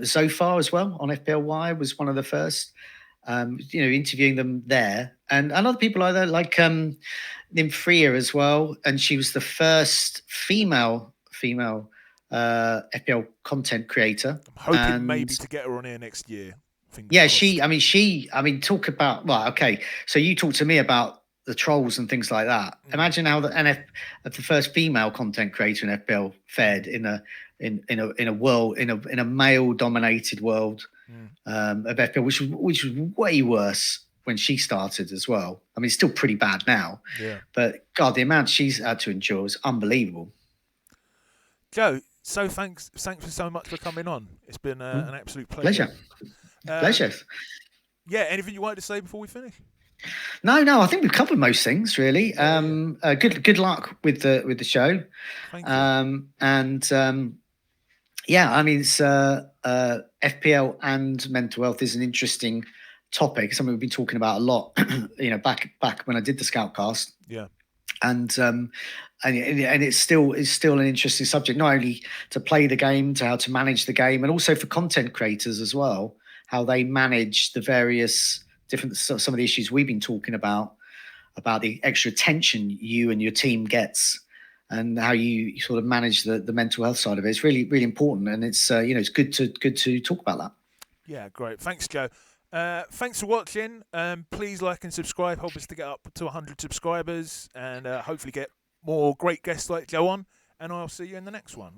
so far as well on FPL Wire was one of the first. Interviewing them there, and other people like that, like Nymphria as well. And she was the first female FPL content creator. I'm hoping maybe to get her on here next year. Yeah, talk about, okay, so you talk to me about the trolls and things like that. Imagine how the first female content creator in FPL fared in a male dominated world of FPL, which was way worse when she started as well. I mean, it's still pretty bad now. Yeah. But God, the amount she's had to endure is unbelievable. Joe, so thanks for so much for coming on. It's been an absolute pleasure. Pleasure. Yeah, anything you wanted to say before we finish? No, I think we've covered most things really. Good luck with the show. Thank you. I mean, it's FPL and mental health is an interesting topic, something we've been talking about a lot. Back when I did the Scoutcast. Yeah. And it's still an interesting subject, not only to play the game, to how to manage the game, and also for content creators as well, how they manage the various different, some of the issues we've been talking about the extra attention you and your team gets, and how you sort of manage the mental health side of it. It's really, really important, and it's it's good to talk about that. Yeah, great. Thanks, Joe. Thanks for watching. Please like and subscribe. Help us to get up to 100 subscribers, and hopefully get more great guests like Joe on. And I'll see you in the next one.